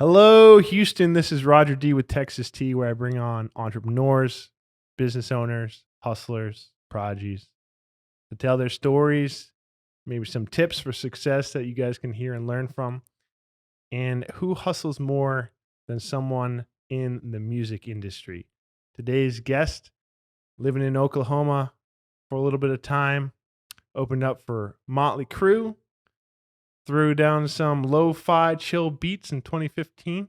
Hello, Houston. This is Roger D with Texas T, where I bring on entrepreneurs, business owners, hustlers, prodigies to tell their stories, maybe some tips for success that you guys can hear and learn from. And who hustles more than someone in the music industry? Today's guest, living in Oklahoma for a little bit of time, opened up for Motley Crue, threw down some lo-fi chill beats in 2015.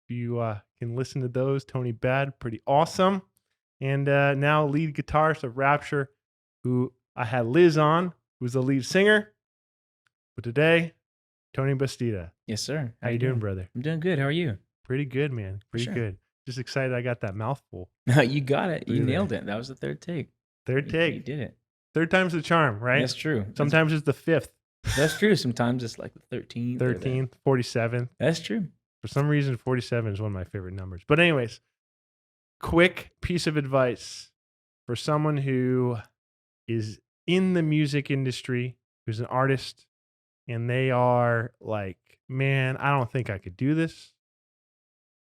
If you can listen to those, Tony Bad, pretty awesome. And now lead guitarist of Rapture, who I had Liz on, who's the lead singer. But today, Tony Bastida. Yes, sir. How you doing, brother? I'm doing good. How are you? Pretty good, man. Pretty sure. good. Just excited I got that mouthful. You got it. You Breathe nailed in. it. That was the third take. Third take. You did it. Third time's the charm, right? That's true. Sometimes it's the fifth. That's true. Sometimes it's like the 13th. 13th, 47th. That's true. For some reason, 47 is one of my favorite numbers. But anyways, quick piece of advice for someone who is in the music industry, who's an artist, and they are like, man, I don't think I could do this.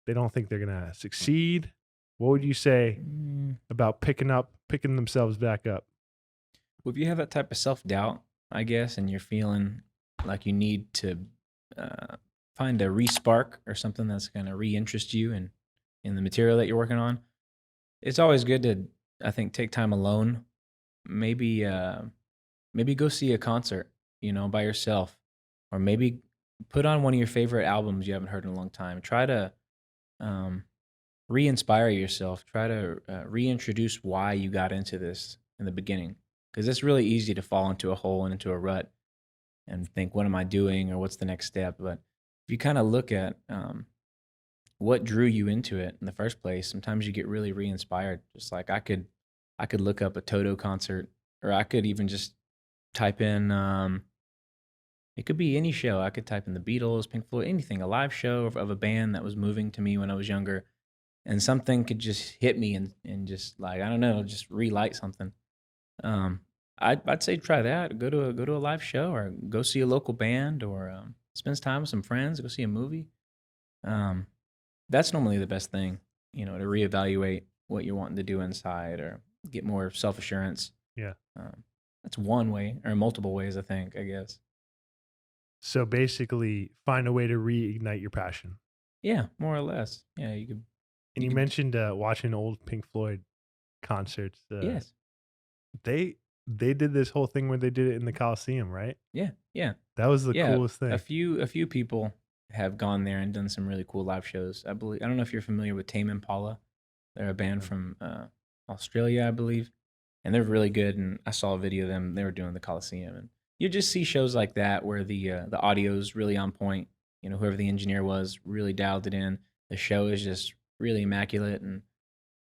They don't think they're going to succeed. What would you say about picking themselves back up? Well, if you have that type of self-doubt, I guess, and you're feeling like you need to find a re-spark or something that's going to re-interest you in the material that you're working on, it's always good to, I think, take time alone. Maybe go see a concert, by yourself, or maybe put on one of your favorite albums you haven't heard in a long time. Try to re-inspire yourself. Try to reintroduce why you got into this in the beginning, because it's really easy to fall into a hole and into a rut and think, what am I doing, or what's the next step? But if you kind of look at what drew you into it in the first place, sometimes you get really re-inspired. Just like I could look up a Toto concert, or I could even just type in, it could be any show. I could type in the Beatles, Pink Floyd, anything, a live show of a band that was moving to me when I was younger, and something could just hit me and just like, I don't know, just relight something. I'd say try that. Go to a live show, or go see a local band, or spend time with some friends. Go see a movie. That's normally the best thing, to reevaluate what you're wanting to do inside, or get more self-assurance. Yeah. That's one way, or multiple ways, I think, I guess. So basically, find a way to reignite your passion. Yeah, more or less. Yeah, you could. And you mentioned watching old Pink Floyd concerts. Yes. They did this whole thing where they did it in the Coliseum, right? Yeah. That was the coolest thing. A few people have gone there and done some really cool live shows. I don't know if you're familiar with Tame Impala. They're a band from Australia, I believe, and they're really good. And I saw a video of them. They were doing the Coliseum, and you just see shows like that where the audio's really on point. Whoever the engineer was really dialed it in. The show is just really immaculate, and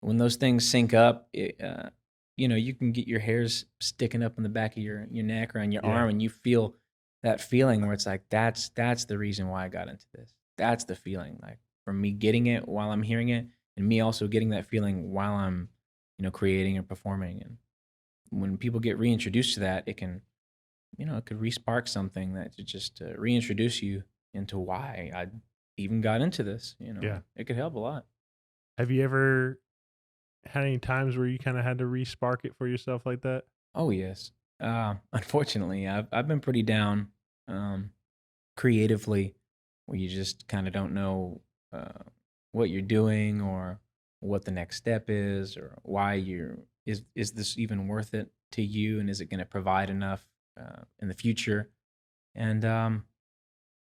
when those things sync up, you can get your hairs sticking up in the back of your neck or on your arm, and you feel that feeling where it's like, that's the reason why I got into this. That's the feeling, like, from me getting it while I'm hearing it, and me also getting that feeling while I'm, creating and performing. And when people get reintroduced to that, it can, it could re-spark something that to just reintroduce you into why I even got into this. It could help a lot. Have you ever had any times where you kind of had to re-spark it for yourself like that? Oh, yes. Unfortunately, I've been pretty down creatively, where you just kind of don't know what you're doing, or what the next step is, or why is this even worth it to you, and is it going to provide enough in the future? And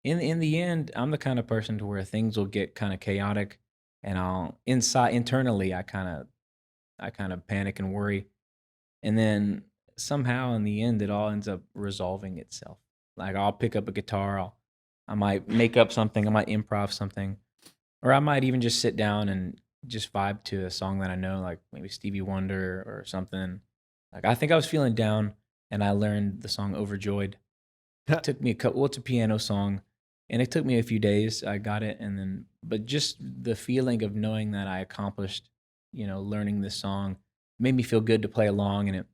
in the end, I'm the kind of person to where things will get kind of chaotic, and internally I kind of panic and worry, and then somehow in the end it all ends up resolving itself. Like, I'll pick up a guitar, I might make up something, I might improv something, or I might even just sit down and just vibe to a song that I know, like maybe Stevie Wonder or something. Like, I think I was feeling down, and I learned the song Overjoyed. It took me it's a piano song, and it took me a few days. I got it, but just the feeling of knowing that I accomplished, learning this song, made me feel good to play along, and it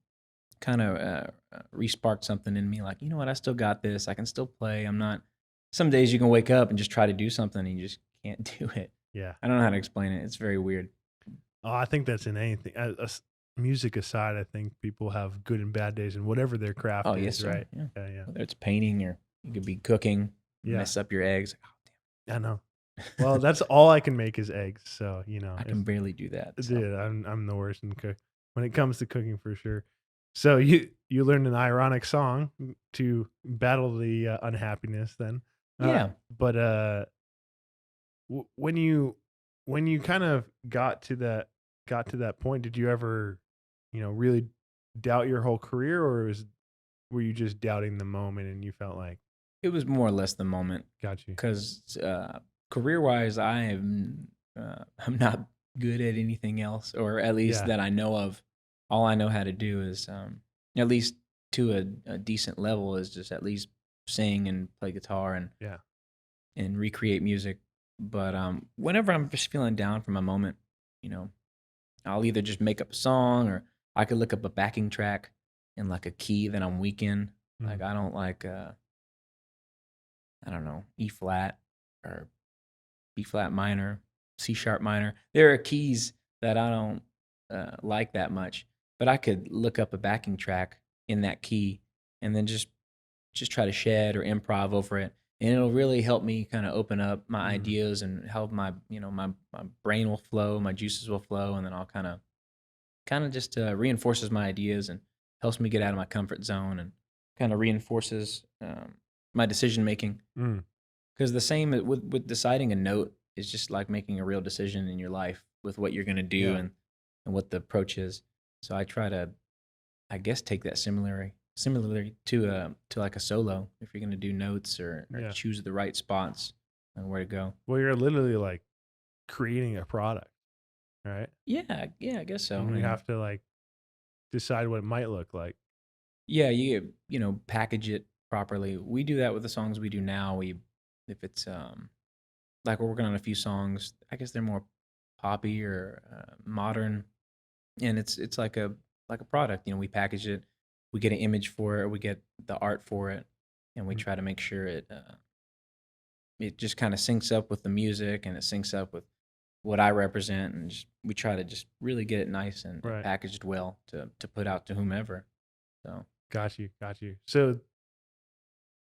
kind of re-sparked something in me. Like, you know what, I still got this. I can still play. Some days you can wake up and just try to do something, and you just can't do it. Yeah. I don't know how to explain it. It's very weird. Oh, I think that's in anything. Music aside, I think people have good and bad days in whatever their Oh, craft yes, is, sir. right? Yeah. Yeah, yeah, Whether it's painting or you could be cooking, yeah. mess up your eggs. I know. Oh, Well, damn. that's all I can make is eggs. So I it's can barely do that. So dude, I'm the worst in cook when it comes to cooking for sure. So you learned an ironic song to battle the unhappiness then, yeah, but when you kind of got to that point, did you ever really doubt your whole career, or were you just doubting the moment and you felt like it was more or less the moment got you? because career wise, I'm not good at anything else, or at least Yeah, that I know of. All I know how to do is, at least to a decent level, is just at least sing and play guitar yeah. and recreate music. But whenever I'm just feeling down from a moment, you know, I'll either just make up a song or I could look up a backing track in like a key that I'm weak in. Mm, Like I don't like I don't know, E flat or B flat minor, C sharp minor. There are keys that I don't like that much, but I could look up a backing track in that key and then just try to shed or improv over it, and it'll really help me kind of open up my mm, ideas and help my my brain will flow, my juices will flow, and then I'll kind of just reinforces my ideas and helps me get out of my comfort zone and kind of reinforces my decision making. mm. Because the same with deciding a note is just like making a real decision in your life with what you're gonna do Yeah, and what the approach is. So I try to, I guess, take that similarly to like a solo. If you're gonna do notes or yeah. choose the right spots and where to go. Well, you're literally like creating a product, right? Yeah, yeah, I guess so. And you And have to like decide what it might look like. yeah, package it properly. We do that with the songs we do now. We if it's like we're working on a few songs. I guess they're more poppy or modern, and it's like a product. We package it, we get an image for it, we get the art for it, and we Mm, try to make sure it just kind of syncs up with the music and it syncs up with what I represent, and we try to just really get it nice and right. packaged well to put out to whomever. So Got you. Got you. So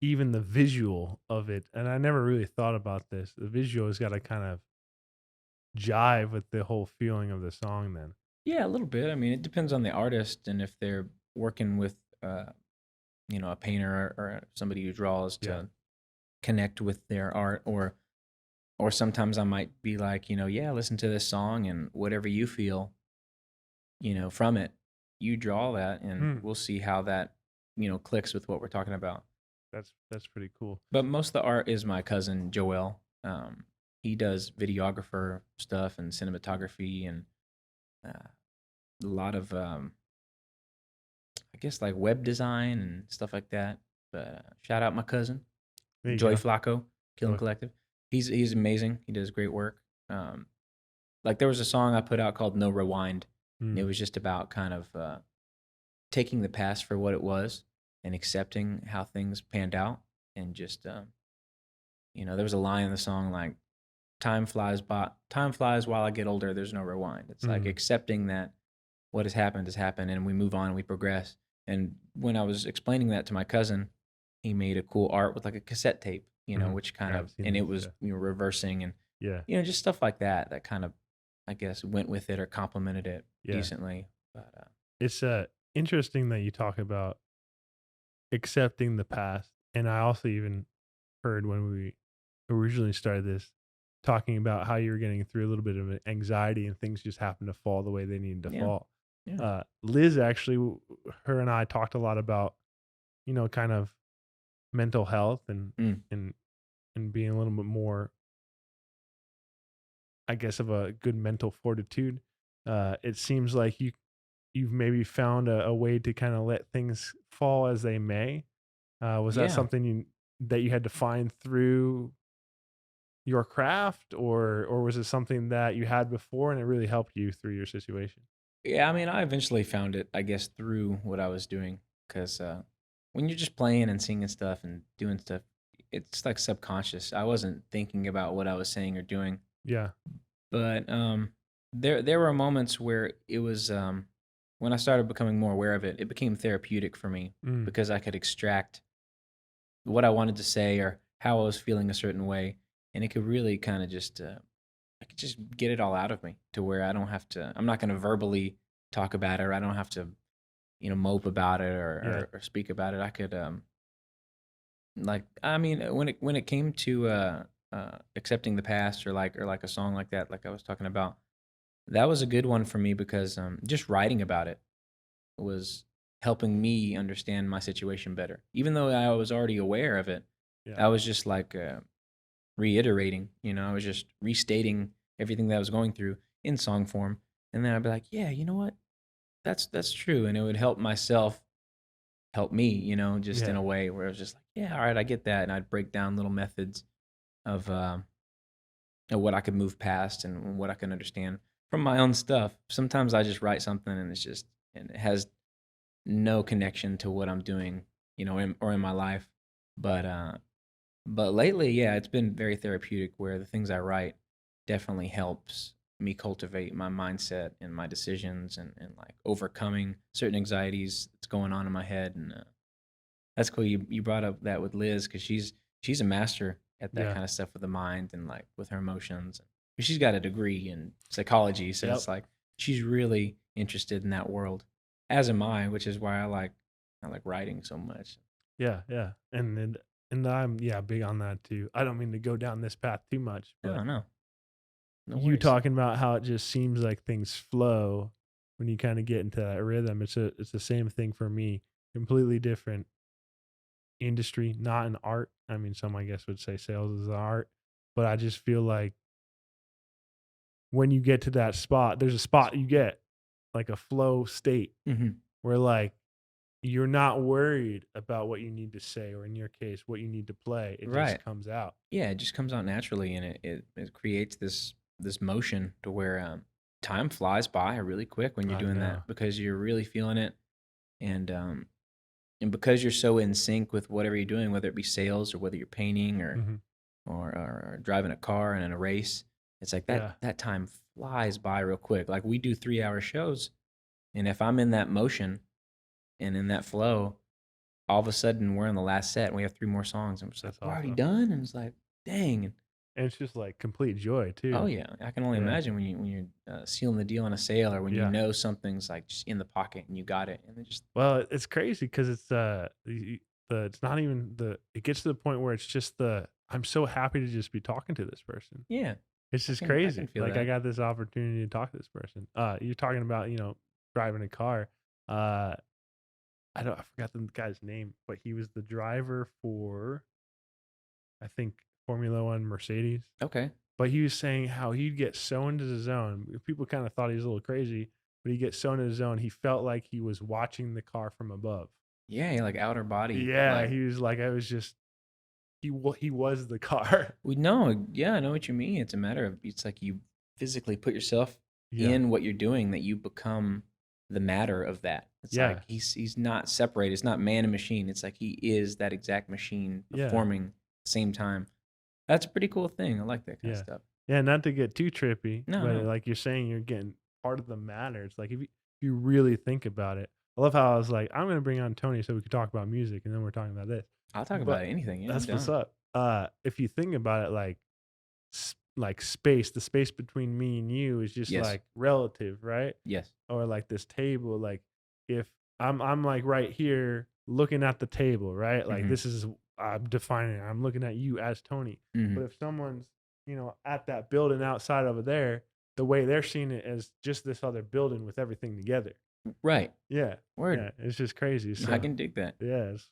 even the visual of it, and I never really thought about this. The visual has got to kind of jive with the whole feeling of the song. Then, yeah, a little bit. I mean, it depends on the artist and if they're working with a painter or somebody who draws yeah. to connect with their art, or sometimes I might be like, yeah, listen to this song and whatever you feel, from it, you draw that and Hmm. we'll see how that, clicks with what we're talking about. That's pretty cool. But most of the art is my cousin Joel. He does videographer stuff and cinematography and uh, a lot of, I guess, like web design and stuff like that. But shout out my cousin, There you Joy go. Flacco, Killing Joy. Collective. He's amazing. He does great work. Like there was a song I put out called No Rewind, and it Mm, was just about kind of taking the past for what it was and accepting how things panned out, and just there was a line in the song like time flies while I get older. There's no rewind. It's like mm, accepting that what has happened, and we move on and we progress. And when I was explaining that to my cousin, he made a cool art with like a cassette tape, mm. which kind I've of, seen and it those. was Yeah. reversing and Yeah. just stuff like that that kind of, I guess, went with it or complemented it Yeah. decently. But It's interesting that you talk about accepting the past, and I also even heard when we originally started this talking about how you were getting through a little bit of anxiety and things just happened to fall the way they needed to yeah, fall. yeah, Liz actually, her and I talked a lot about kind of mental health mm, and and being a little bit more, I guess, of a good mental fortitude. It seems like you've maybe found a way to kind of let things fall as they may. Was that yeah. something that you had to find through your craft, or was it something that you had before and it really helped you through your situation? Yeah, I mean, I eventually found it, I guess, through what I was doing. Because when you're just playing and singing stuff and doing stuff, it's like subconscious. I wasn't thinking about what I was saying or doing, Yeah. but there were moments where it was when I started becoming more aware of it, it became therapeutic for me Mm. because I could extract what I wanted to say or how I was feeling a certain way, and it could really kind of just I could just get it all out of me to where I don't have to. I'm not going to verbally talk about it, or I don't have to mope about it Yeah. or speak about it. I could like I mean when it came to accepting the past or like a song like that, like I was talking about, that was a good one for me because just writing about it was helping me understand my situation better. Even though I was already aware of it, Yeah. I was just like reiterating, I was just restating everything that I was going through in song form. And then I'd be like, yeah, you know what? That's true. And it would help myself help me, just in Yeah. a way where it was just like, yeah, all right, I get that. And I'd break down little methods of what I could move past and what I can understand from my own stuff. Sometimes I just write something and and it has no connection to what I'm doing, or in my life. But but lately, yeah, it's been very therapeutic where the things I write definitely helps me cultivate my mindset and my decisions and like overcoming certain anxieties that's going on in my head. And that's cool. You brought up that with Liz because she's a master at that Yeah. kind of stuff with the mind and like with her emotions. She's got a degree in psychology, so Yep. it's like she's really interested in that world, as am I, which is why I like writing so much. Yeah. Yeah. And I'm big on that too. I don't mean to go down this path too much, but No, no, no you worries. talking about how it just seems like things flow when you kind of get into that rhythm. It's the same thing for me. Completely different industry, not an art. I mean, some I guess would say sales is an art, but I just feel like when you get to that spot, there's a spot you get like a flow state Hmm. where like you're not worried about what you need to say, or in your case, what you need to play. It just Right. comes out. Yeah, it just comes out naturally, and it creates this motion to where time flies by really quick when you're I doing know. that because you're really feeling it, and because you're so in sync with whatever you're doing, whether it be sales or whether you're painting Hmm. or driving a car and in a race, it's like Yeah. that time flies by real quick. Like we do 3 hour shows, and if I'm in that motion and in that flow, all of a sudden we're in the last set and we have three more songs, and it's like That's we're already awesome. done, and it's like dang. And it's just like complete joy Oh too. yeah, I can only Yeah. imagine when you're sealing the deal on a sale, or when Yeah. something's like just in the pocket and you got it, and it just Well, it's crazy because it's it's not even it gets to the point where it's just I'm so happy to just be talking to this person. yeah, It's just I can crazy. feel Like I that. got this opportunity to talk to this person. You're talking about driving a car. Uh, I forgot the guy's name, but he was the driver for I think Formula One Mercedes. Okay, But he was saying how he'd get so into the zone. People kind of thought he was a little crazy, but he gets so into the zone, he felt like he was watching the car from above. yeah, like outer body, Yeah, like he was like, I was just he was the car. we know. Yeah, I know what you mean. It's a matter of it's like you physically put yourself Yeah, in what you're doing, that you become the matter of that. It's like yeah, he's not separated. It's not man and machine. It's like he is that exact machine yeah, performing at the same time. That's a pretty cool thing. I like that kind of yeah, stuff. yeah. Not to get too trippy, No, but no, like you're saying, you're getting part of the matter. It's like if you really think about it. I love how I was like, I'm gonna bring on Tony so we could talk about music, and then we're talking about this. I'll talk about But anything. Yeah, I'm that's what's down. up. If you think about it, like like space, the space between me and you is just Yes, like relative, right? yes. Or like this table, like if I'm like right here looking at the table, right? Like Mhm, this is I'm defining it. I'm looking at you as Tony. But mhm. if someone's, at that building outside over there, the way they're seeing it as just this other building with everything together. Right. Yeah. Word. Yeah. It's just crazy. I So can dig that. yeah, it's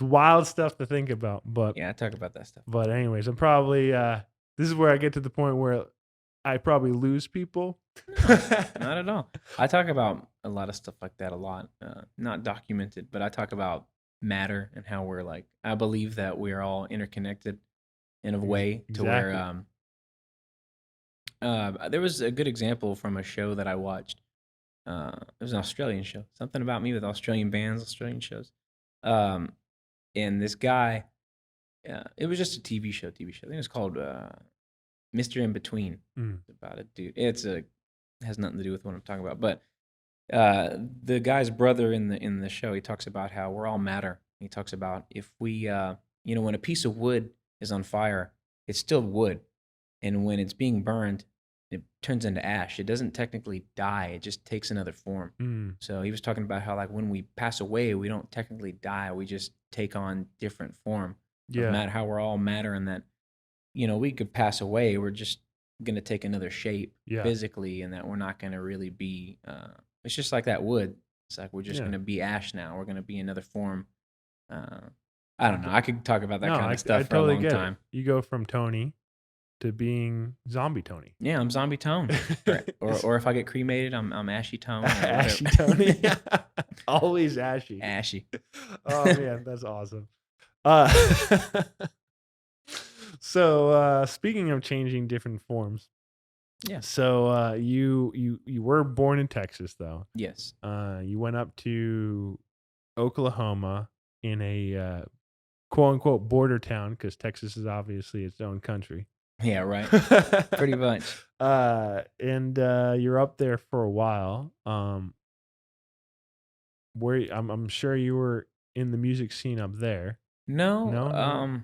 wild stuff to think about. Yeah, I talk about that stuff all But the time. anyways, I'm probably this is where I get to the point where I probably lose people. No, not at all. I talk about a lot of stuff like that a lot. Not documented, but I talk about matter and how we're like. I believe that we're all interconnected in a way to where Exactly. there was a good example from a show that I watched. It was an Australian show. Something about me with Australian bands, Australian shows. Um, and this guy it was just a TV show. TV show. I think it was called Mr. In Between. Mm. It's about a dude. Has nothing to do with what I'm talking about. But the guy's brother in the show, he talks about how we're all matter. He talks about if we, when a piece of wood is on fire, it's still wood, and when it's being burned, it turns into ash. It doesn't technically die; it just takes another form. Mm. So he was talking about how like when we pass away, we don't technically die; we just take on different form of Yeah. matter. How we're all matter, and that we could pass away. We're just gonna take another shape Yeah. physically, and that we're not gonna really be. It's just like that wood. It's like we're just Yeah. gonna be ash now. We're gonna be another form. I don't know. I could talk about that No, kind I of stuff for totally a long get time. it. You go from Tony to being zombie Tony. Yeah, I'm zombie Tone. or if I get cremated, I'm Ashy Tone. Or Ashy whatever. Tony. Always ashy. Ashy. Oh man, that's awesome. So speaking of changing different forms, Yeah. so you were born in Texas though. Yes. You went up to Oklahoma in a quote unquote border town because Texas is obviously its own country. Yeah, right. Pretty much. And you're up there for a while. Where I'm sure you were in the music scene up there. No. No?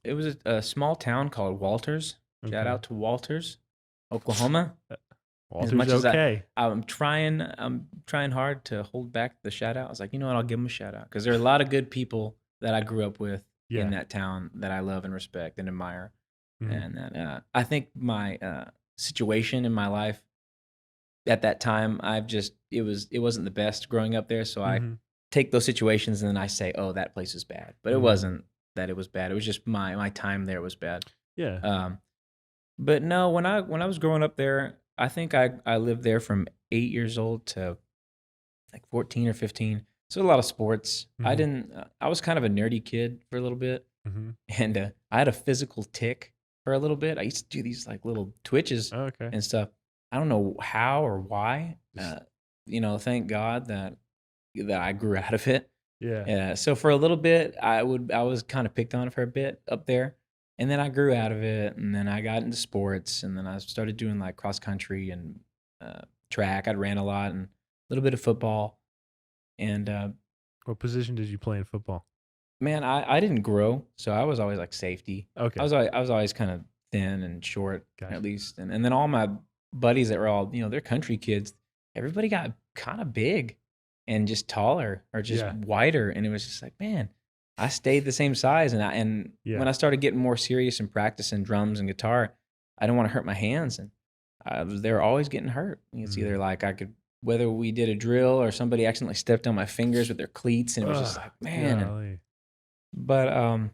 It was a small town called Walters. Shout Okay. out to Walters, Oklahoma. Walter's As much as okay. I'm trying hard to hold back the shout out. I was like, you know what? I'll give them a shout out because there are a lot of good people that I grew up with Yeah. in that town that I love and respect and admire. Mhm. And that I think my situation in my life at that time, it wasn't the best growing up there. So I Mhm. take those situations and then I say, oh, that place is bad. But it Mhm. wasn't that it was bad. It was just my time there was bad. Yeah. But no, when I was growing up there, I think I lived there from 8 years old to like 14 or 15. So a lot of sports. I Mhm. didn't. I was kind of a nerdy kid for a little bit, Mhm. and I had a physical tick for a little bit. I used to do these like little twitches Okay. and stuff. I don't know how or why. Just- Thank God that I grew out of it. Yeah. So for a little bit, I was kind of picked on for a bit up there, and then I grew out of it, and then I got into sports, and then I started doing like cross country and track. I ran a lot and a little bit of football, and What position did you play in football? man, I didn't grow, so I was always like safety. Okay. I was always kind of thin and short Gotcha. at least, and then all my buddies that were all they're country kids. Everybody got kind of big and just taller or just Yeah. wider, and it was just like, man, I stayed the same size, and Yeah. when I started getting more serious and practicing drums and guitar, I didn't want to hurt my hands, and they were always getting hurt. It's either like whether we did a drill or somebody accidentally stepped on my fingers with their cleats, and it was just like, man. Golly. But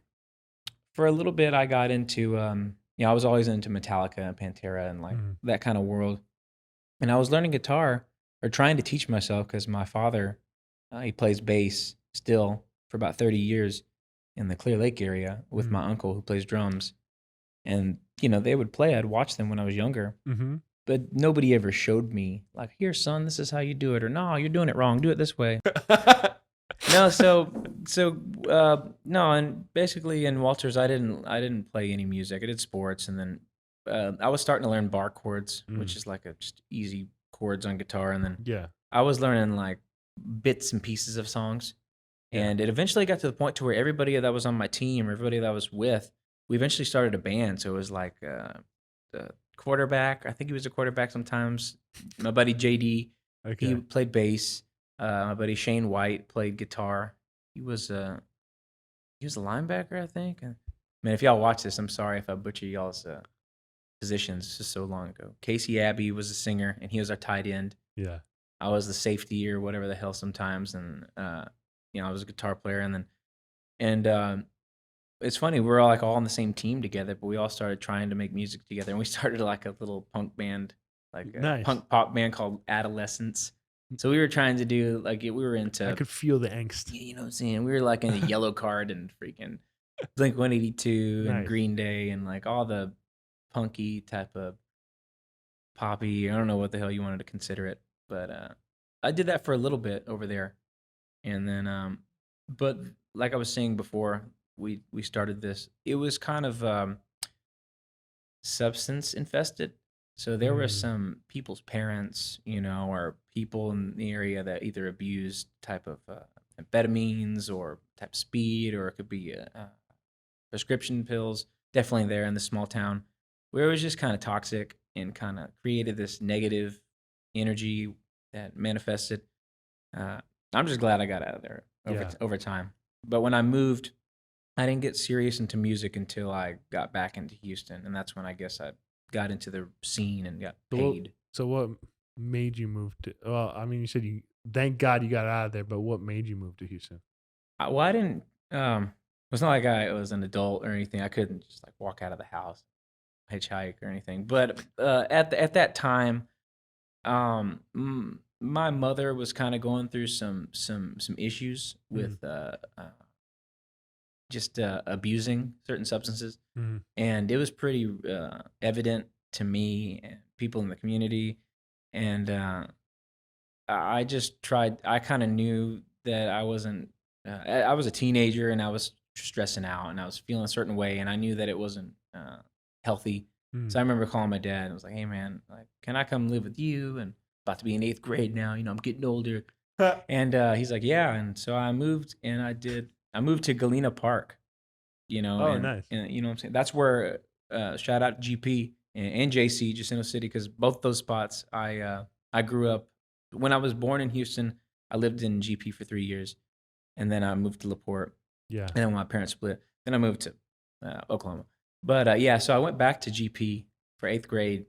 for a little bit, I got into I was always into Metallica and Pantera and like Mhm. that kind of world, and I was learning guitar or trying to teach myself because my father, he plays bass still for about 30 years in the Clear Lake area with Mhm. my uncle who plays drums, and they would play. I'd watch them when I was younger, Mhm. but nobody ever showed me like, here, son, this is how you do it, or no, you're doing it wrong. Do it this way. No, no, and basically in Walters, I didn't play any music. I did sports, and then I was starting to learn bar chords, which is like a just easy chords on guitar, and then Yeah. I was learning like bits and pieces of songs, Yeah. and it eventually got to the point to where everybody that was on my team, everybody that I was with, we eventually started a band. So it was like the quarterback. I think he was a quarterback sometimes. My buddy JD, Okay. he played bass. My buddy Shane White played guitar. He was a linebacker, I think. Man, if y'all watch this, I'm sorry if I butcher y'all's positions. This is so long ago. Casey Abbey was a singer, and he was our tight end. Yeah. I was the safety or whatever the hell sometimes, and I was a guitar player, and it's funny, we're all on the same team together, but we all started trying to make music together, and we started like a little punk band, like a Nice. punk pop band called Adolescence. So we were trying to do like we were into. I could feel the angst. You know what I'm saying? We were like in a Yellow Card and freaking Blink 182 and Nice. Green Day and like all the punky type of poppy. I don't know what the hell you wanted to consider it, but I did that for a little bit over there, and then but like I was saying before, we started this. It was kind of substance infested. So there were Mm, some people's parents, or people in the area that either abused type of amphetamines or type of speed, or it could be prescription pills. Definitely there in the small town where it was just kind of toxic and kind of created this negative energy that manifested. Uh, I'm just glad I got out of there yeah. over time. But when I moved, I didn't get serious into music until I got back into Houston, and that's when I guess I got into the scene and got So what, paid. so what made you move to? Well, I mean, you said thank God you got out of there, but what made you move to Houston? Well, I didn't. It's not like I was an adult or anything. I couldn't just like walk out of the house, hitchhike or anything. But at that time, my mother was kind of going through some issues Mm, with just abusing certain substances, mm, and it was pretty evident to me and people in the community. And I just tried. I kind of knew that I wasn't. I was a teenager and I was stressing out and I was feeling a certain way, and I knew that it wasn't healthy. mm. So I remember calling my dad and was like, "Hey man, like, can I come live with you?" And about to be in 8th grade now. I'm getting older. And he's like, "Yeah." And so I moved, and I did. I moved to Galena Park, Oh, and nice. you know what I'm saying. That's where shout out to GP and JC, Jacinto City, because both those spots I grew up. When I was born in Houston, I lived in GP for 3 years, and then I moved to LaPorte, Yeah. and then when my parents split, then I moved to Oklahoma. But yeah, so I went back to GP for 8th grade,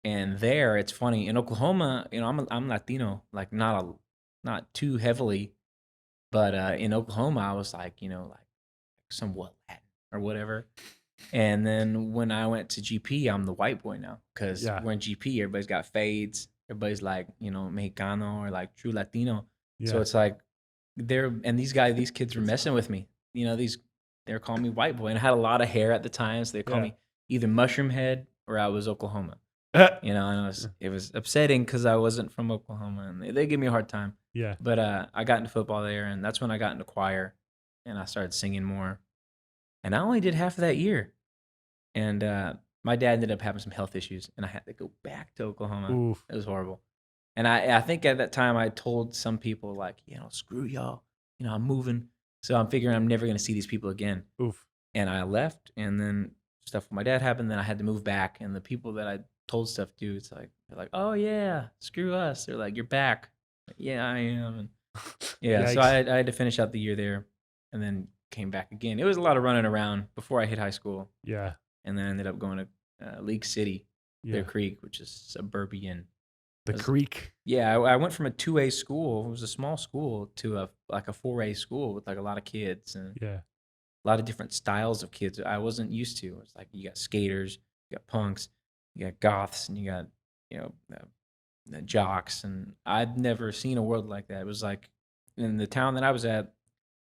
and there it's funny in Oklahoma. I'm Latino, like not too heavily, but in Oklahoma I was like like somewhat Latin or whatever. And then when I went to GP, I'm the white boy now because Yeah. we're in GP. Everybody's got fades. Everybody's like, Mexicano or like true Latino. So Yeah. it's like these kids were messing with me. They were calling me white boy, and I had a lot of hair at the time, so they call Yeah. me either mushroom head or I was Oklahoma. And it was upsetting because I wasn't from Oklahoma, and they give me a hard time. Yeah. But I got into football there, and that's when I got into choir, and I started singing more. And I only did half of that year. And my dad ended up having some health issues, and I had to go back to Oklahoma. Oof. It was horrible. And I think at that time I told some people like, screw y'all, I'm moving. So I'm figuring I'm never gonna see these people again. Oof. And I left, and then stuff with my dad happened. Then I had to move back, and the people that I told stuff to, it's like they're like, oh yeah, screw us. They're like, you're back. Like, yeah, I am. And yeah, so Yikes. I had to finish out the year there, and then came back again. It was a lot of running around before I hit high school, Yeah. and then I ended up going to League City, Clear Yeah. Creek, which is suburban. The It was- creek. yeah, I went from a 2A school, it was a small school, to a 4A school with like a lot of kids and Yeah. a lot of different styles of kids I wasn't used to. It's like you got skaters, you got punks, you got goths, and you got jocks, and I'd never seen a world like that. It was like in the town that I was at,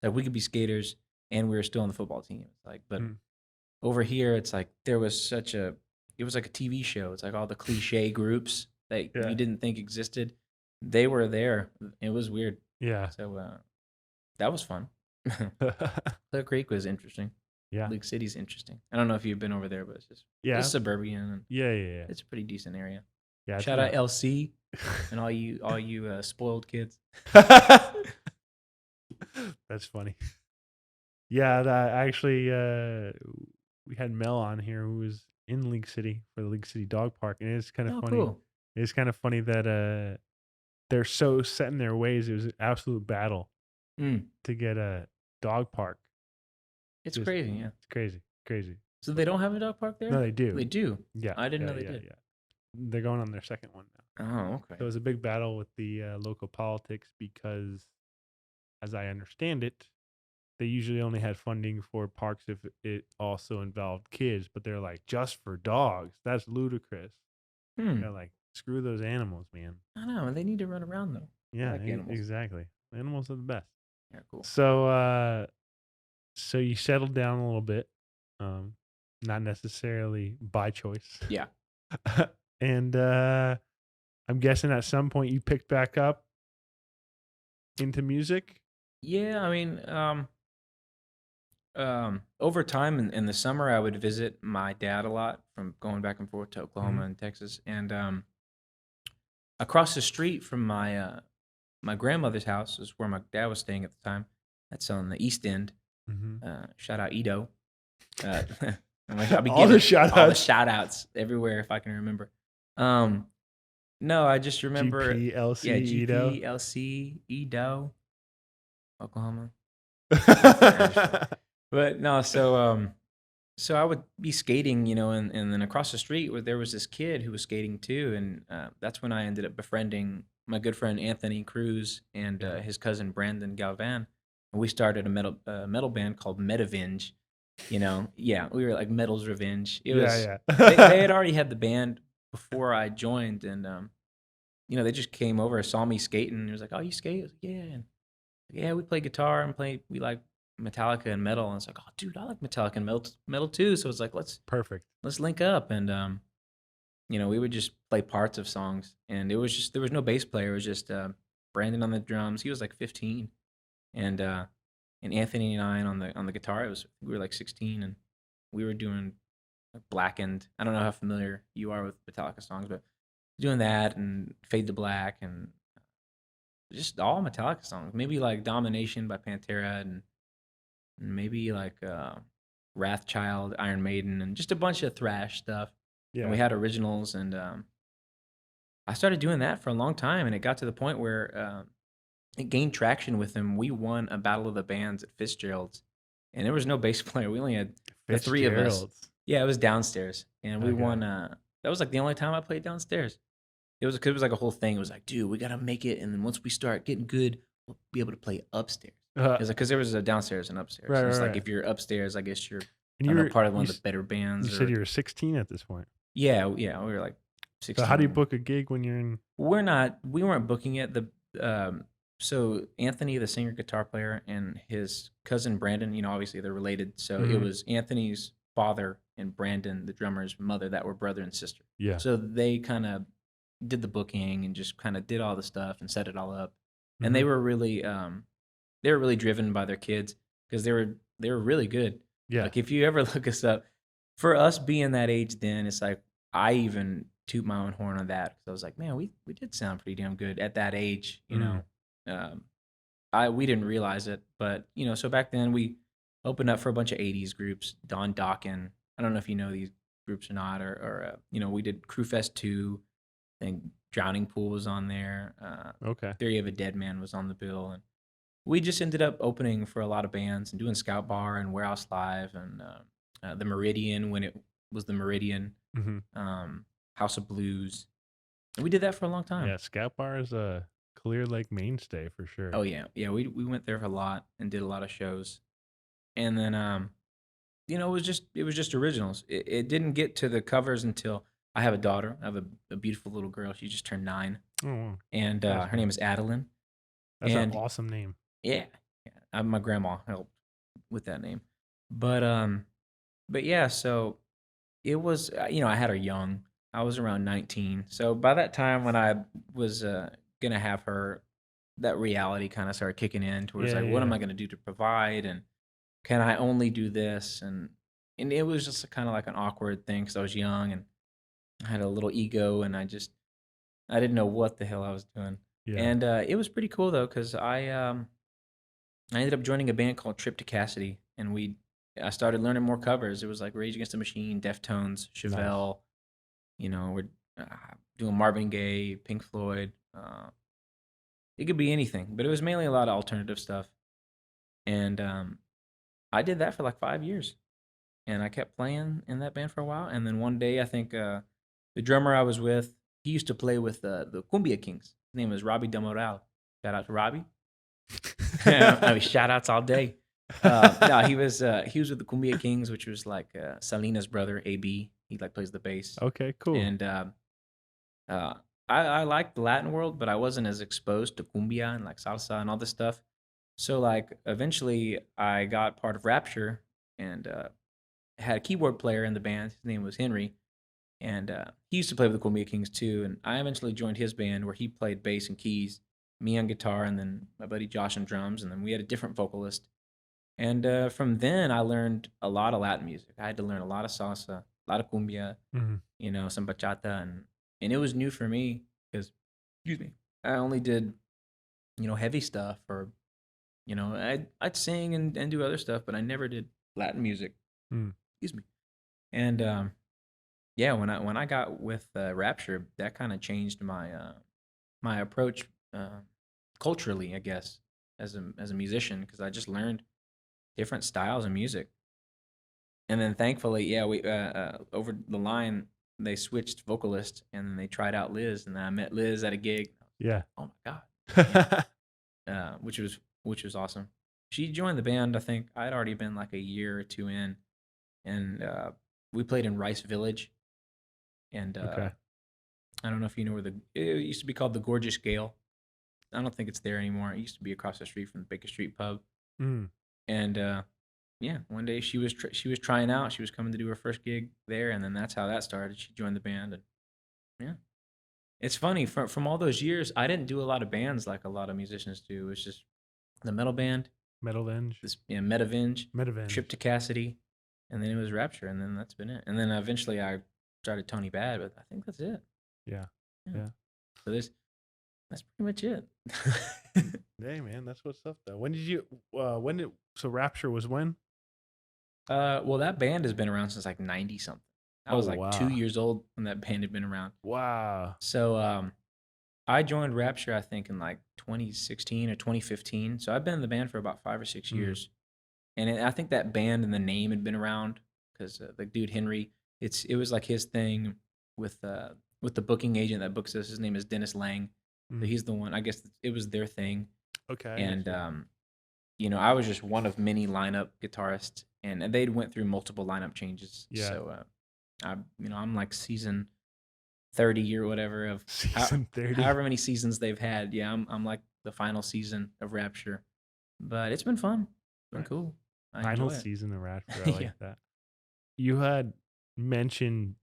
that we could be skaters and we were still on the football team. It's like, but Mm. over here, it's like it was like a TV show. It's like all the cliche groups that Yeah. you didn't think existed. They were there. It was weird. Yeah. So that was fun. Clear Creek was interesting. Yeah. League City's interesting. I don't know if you've been over there, but Yeah. it's suburban and Yeah. Yeah. it's a pretty decent area. Yeah. Shout out LC and all you spoiled kids. That's funny. Yeah, actually, we had Mel on here who was in League City for the League City Dog Park, and it's kind of Oh, funny. cool. It's kind of funny that they're so set in their ways. It was an absolute battle Mm, to get a dog park. it's Just- crazy, yeah. It's crazy, crazy. So they don't have a dog park there? No, they do. They do. Yeah, I didn't yeah, know they yeah, did. Yeah, they're going on their second one now. Oh, okay. So it was a big battle with the local politics because, as I understand it, they usually only had funding for parks if it also involved kids, but they're like, just for dogs? That's ludicrous. They're like, screw those animals, man. I know. They need to run around though. Yeah, like animals. exactly. Animals are the best. Yeah, cool. So, so you settled down a little bit, not necessarily by choice. Yeah. And I'm guessing at some point you picked back up into music. Yeah, I mean, Over time in the summer, I would visit my dad a lot from going back and forth to Oklahoma Mhm. and Texas. And across the street from my grandmother's house is where my dad was staying at the time. That's on the East End. Mhm. Shout out Edo. Uh, I'll be All the giving shout all the outs. shout outs everywhere if I can remember. Um, no, I just remember, GPLC yeah, Edo. GPLC, Edo, Oklahoma. I'm just playing. But no, so I would be skating, and then across the street where there was this kid who was skating too, and that's when I ended up befriending my good friend Anthony Cruz and Yeah. his cousin Brandon Galvan, and we started a metal band called Metavenge. Yeah, we were like Metal's Revenge. It was Yeah, they yeah. had already had the band before I joined, and they just came over, saw me skating, and it was like, "Oh, you skate?" I was like, "Yeah." And yeah, we play guitar and we like Metallica and metal. And it's like, oh, dude, I like Metallica and metal too. So it's like, Perfect. let's link up. And we would just play parts of songs. And it was just there was no bass player. It was just Brandon on the drums. He was like 15, and Anthony and I on the guitar. We were like 16, and we were doing like Blackened. I don't know how familiar you are with Metallica songs, but doing that and Fade to Black and just all Metallica songs. Maybe like Domination by Pantera and maybe like Wrathchild, Iron Maiden, and just a bunch of thrash stuff. And we Yeah. had originals, and I started doing that for a long time, and it got to the point where it gained traction with them. We won a battle of the bands at Fitzgerald's, and there was no bass player. We only had the three of us. Fitzgerald's. Yeah, it was downstairs, and we Okay. won. That was like the only time I played downstairs. It was like a whole thing. It was like, dude, we gotta make it, and then once we start getting good, we'll be able to play upstairs. Uh, It was like because there was a downstairs and upstairs, right, and it's right, like right. if you're upstairs, I guess you're And I don't you know were part of one you of the s- better you bands said or you were 16 at this point. yeah, we were like So how do you 16. book a gig when you're in? We weren't booking it. So Anthony, the singer guitar player, and his cousin Brandon, obviously they're related. So it Mhm. was Anthony's father and Brandon, the drummer's mother, that were brother and sister. Yeah. So they kind of did the booking and just kind of did all the stuff and set it all up. And Mhm. they were really driven by their kids because they were really good. Yeah. Like if you ever look us up, for us being that age then, it's like I even toot my own horn on that because I was like, man, we did sound pretty damn good at that age. Mm. Um, we didn't realize it, but so back then we opened up for a bunch of '80s groups. Don Dokken, I don't know if you know these groups or not, or we did Crew Fest 2. I think Drowning Pool was on there. Okay. Theory of a Dead Man was on the bill, and we just ended up opening for a lot of bands and doing Scout Bar and Warehouse Live and the Meridian when it was the Meridian, Mhm. House of Blues. And we did that for a long time. Yeah, Scout Bar is a Clear Lake mainstay for sure. Oh yeah, yeah. We went there for a lot and did a lot of shows. And then it was just originals. It didn't get to the covers until I have a daughter. I have a beautiful little girl. She just turned 9, Oh, wow. and That's her cool. name is Adeline. That's an And awesome name. yeah, yeah, my grandma helped with that name, but yeah. So it was I had her young. I was around 19. So by that time when I was gonna have her, that reality kind of started kicking in towards Yeah, like, what am yeah. I gonna do to provide, and can I only do this, and it was just kind of like an awkward thing because I was young and I had a little ego, and I didn't know what the hell I was doing. Yeah. And it was pretty cool though because I ended up joining a band called Trip to Cassidy, and I started learning more covers. It was like Rage Against the Machine, Deftones, Nice. Chevelle. We're doing Marvin Gaye, Pink Floyd. It could be anything, but it was mainly a lot of alternative stuff. And I did that for like 5 years, and I kept playing in that band for a while. And then one day, I think the drummer I was with, he used to play with the Cumbia Kings. His name was Robbie Demoral. Shout out to Robbie. I mean, shout outs all day. No, he was with the Cumbia Kings, which was like Selena's brother, AB. He like plays the bass, Okay, cool. and uh, I liked the Latin world, but I wasn't as exposed to cumbia and like salsa and all this stuff. So like eventually, I got part of Rapture and had a keyboard player in the band. His name was Henry, and he used to play with the Cumbia Kings too. And I eventually joined his band where he played bass and keys, me on guitar, and then my buddy Josh on drums. And then we had a different vocalist. And from then, I learned a lot of Latin music. I had to learn a lot of salsa, a lot of cumbia, Mhm. some bachata, and it was new for me because, excuse me, I only did heavy stuff, or I'd sing and do other stuff, but I never did Latin music. Mm. Excuse me. And yeah, when I got with Rapture, that kind of changed my approach culturally, I guess, as a musician, because I just learned different styles of music. And then thankfully, yeah, we over the line they switched vocalists, and then they tried out Liz, and then I met Liz at a gig. Yeah. Oh my god, yeah, which was awesome. She joined the band. I think I'd already been like a year or two in, and we played in Rice Village, and Okay. I don't know if you know where it used to be called the Gorgeous Gale. I don't think it's there anymore. It used to be across the street from the Baker Street Pub, Mm. and yeah, one day she was trying out. She was coming to do her first gig there, and then that's how that started. She joined the band, and yeah, it's funny from all those years. I didn't do a lot of bands like a lot of musicians do. It was just the metal band, Metalvenge. this Metavenge, Trip Metavenge. to Cassidy, and then it was Rapture, and then that's been it. And then eventually I started Tony Bad, but I think that's it. Yeah. Yeah. Yeah. So that's pretty much it. Hey man, that's what's up though. When did so Rapture was when? Well, that band has been around since like 90 something. I Oh was like 2 wow. years old when that band had been around. Wow. So I joined Rapture, I think, in like 2016 or 2015. So I've been in the band for about 5 or 6 Mm. years, and I think that band and the name had been around because the dude Henry, it was like his thing with the booking agent that books us. His name is Dennis Lang, so Mm. he's the one. I guess it was their thing, Okay, I get and you. I was just one of many lineup guitarists, and they'd went through multiple lineup changes. Yeah. So I'm like season 30 or whatever of Season 30. however many seasons they've had. Yeah, I'm like the final season of Rapture, but it's been fun. It's been Nice. cool. I Final enjoy it. season of Rapture. I like Yeah. that. You had mentioned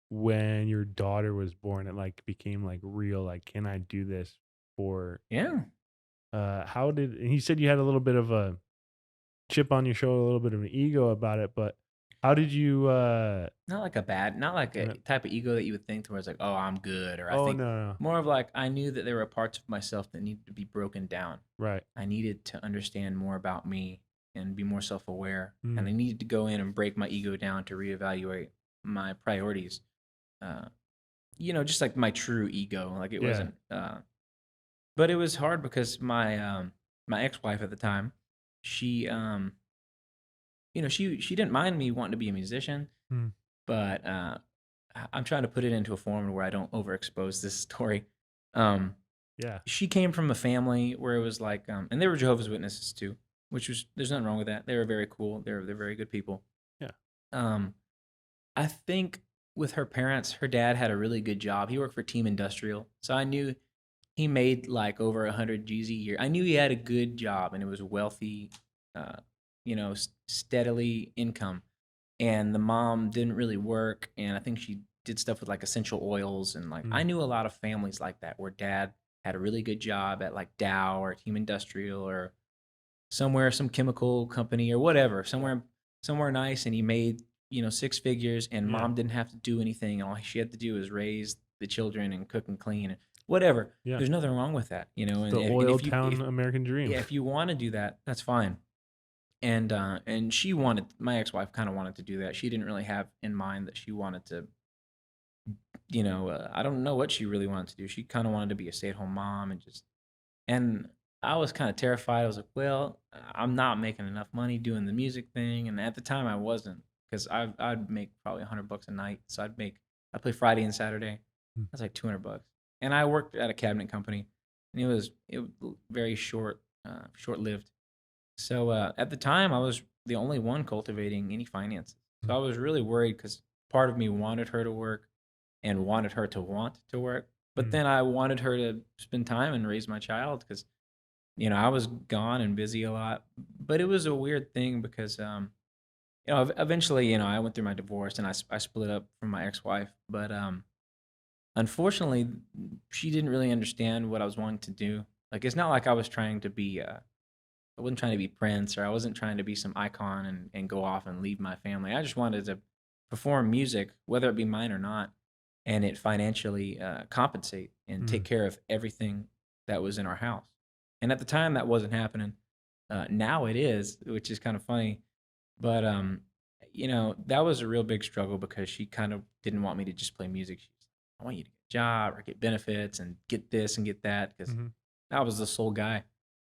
when your daughter was born, it like became like real, like, can I do this for Yeah. how did and you said you had a little bit of a chip on your shoulder, a little bit of an ego about it, but how did you Not like a kinda type of ego that you would think towards like, oh, I'm good, or I oh think no, no. more of like I knew that there were parts of myself that needed to be broken down. Right. I needed to understand more about me and be more self-aware, and Mm. I needed to go in and break my ego down to reevaluate my priorities. Uh, just like my true ego. Like it Yeah. wasn't. But it was hard because my ex-wife at the time, she she didn't mind me wanting to be a musician, Mm. but I'm trying to put it into a form where I don't overexpose this story. Um, Yeah. she came from a family where it was like, and they were Jehovah's Witnesses too, which was there's nothing wrong with that. They were very cool. They're very good people. Yeah. Um, I think with her parents, her dad had a really good job. He worked for Team Industrial, so I knew he made like over 100 G's a year. I knew he had a good job and it was wealthy, uh, steadily income. And the mom didn't really work, and I think she did stuff with like essential oils, and like I Mm. knew a lot of families like that where dad had a really good job at like Dow or Team Industrial or somewhere, some chemical company or whatever, somewhere nice, and he made 6 figures, and Yeah. mom didn't have to do anything, and all she had to do was raise the children and cook and clean and whatever. Yeah. There's nothing wrong with that, The and oil if you town if American dream. yeah, if you want to do that, that's fine. And she wanted my ex-wife kind of wanted to do that. She didn't really have in mind that she wanted to, I don't know what she really wanted to do. She kind of wanted to be a stay-at-home mom and I was kind of terrified. I was like, well, I'm not making enough money doing the music thing, and at the time I wasn't, because I'd make probably $100 a night. So I'd play Friday and Saturday. Mm. That's like $200, and I worked at a cabinet company, and it was very short lived. So at the time, I was the only one cultivating any finances. So Mm. I was really worried because part of me wanted her to work and wanted her to want to work. But Mm. then I wanted her to spend time and raise my child because, I was gone and busy a lot. But it was a weird thing because, eventually, I went through my divorce and I split up from my ex wife. But unfortunately, she didn't really understand what I was wanting to do. Like, it's not like I was trying to be I wasn't trying to be Prince, or I wasn't trying to be some icon and go off and leave my family. I just wanted to perform music, whether it be mine or not, and it financially compensate and take Mm. care of everything that was in our house. And at the time, that wasn't happening. Now it is, which is kind of funny. But that was a real big struggle because she kind of didn't want me to just play music. She's like, I want you to get a job or get benefits and get this and get that because Hmm. I was the sole guy,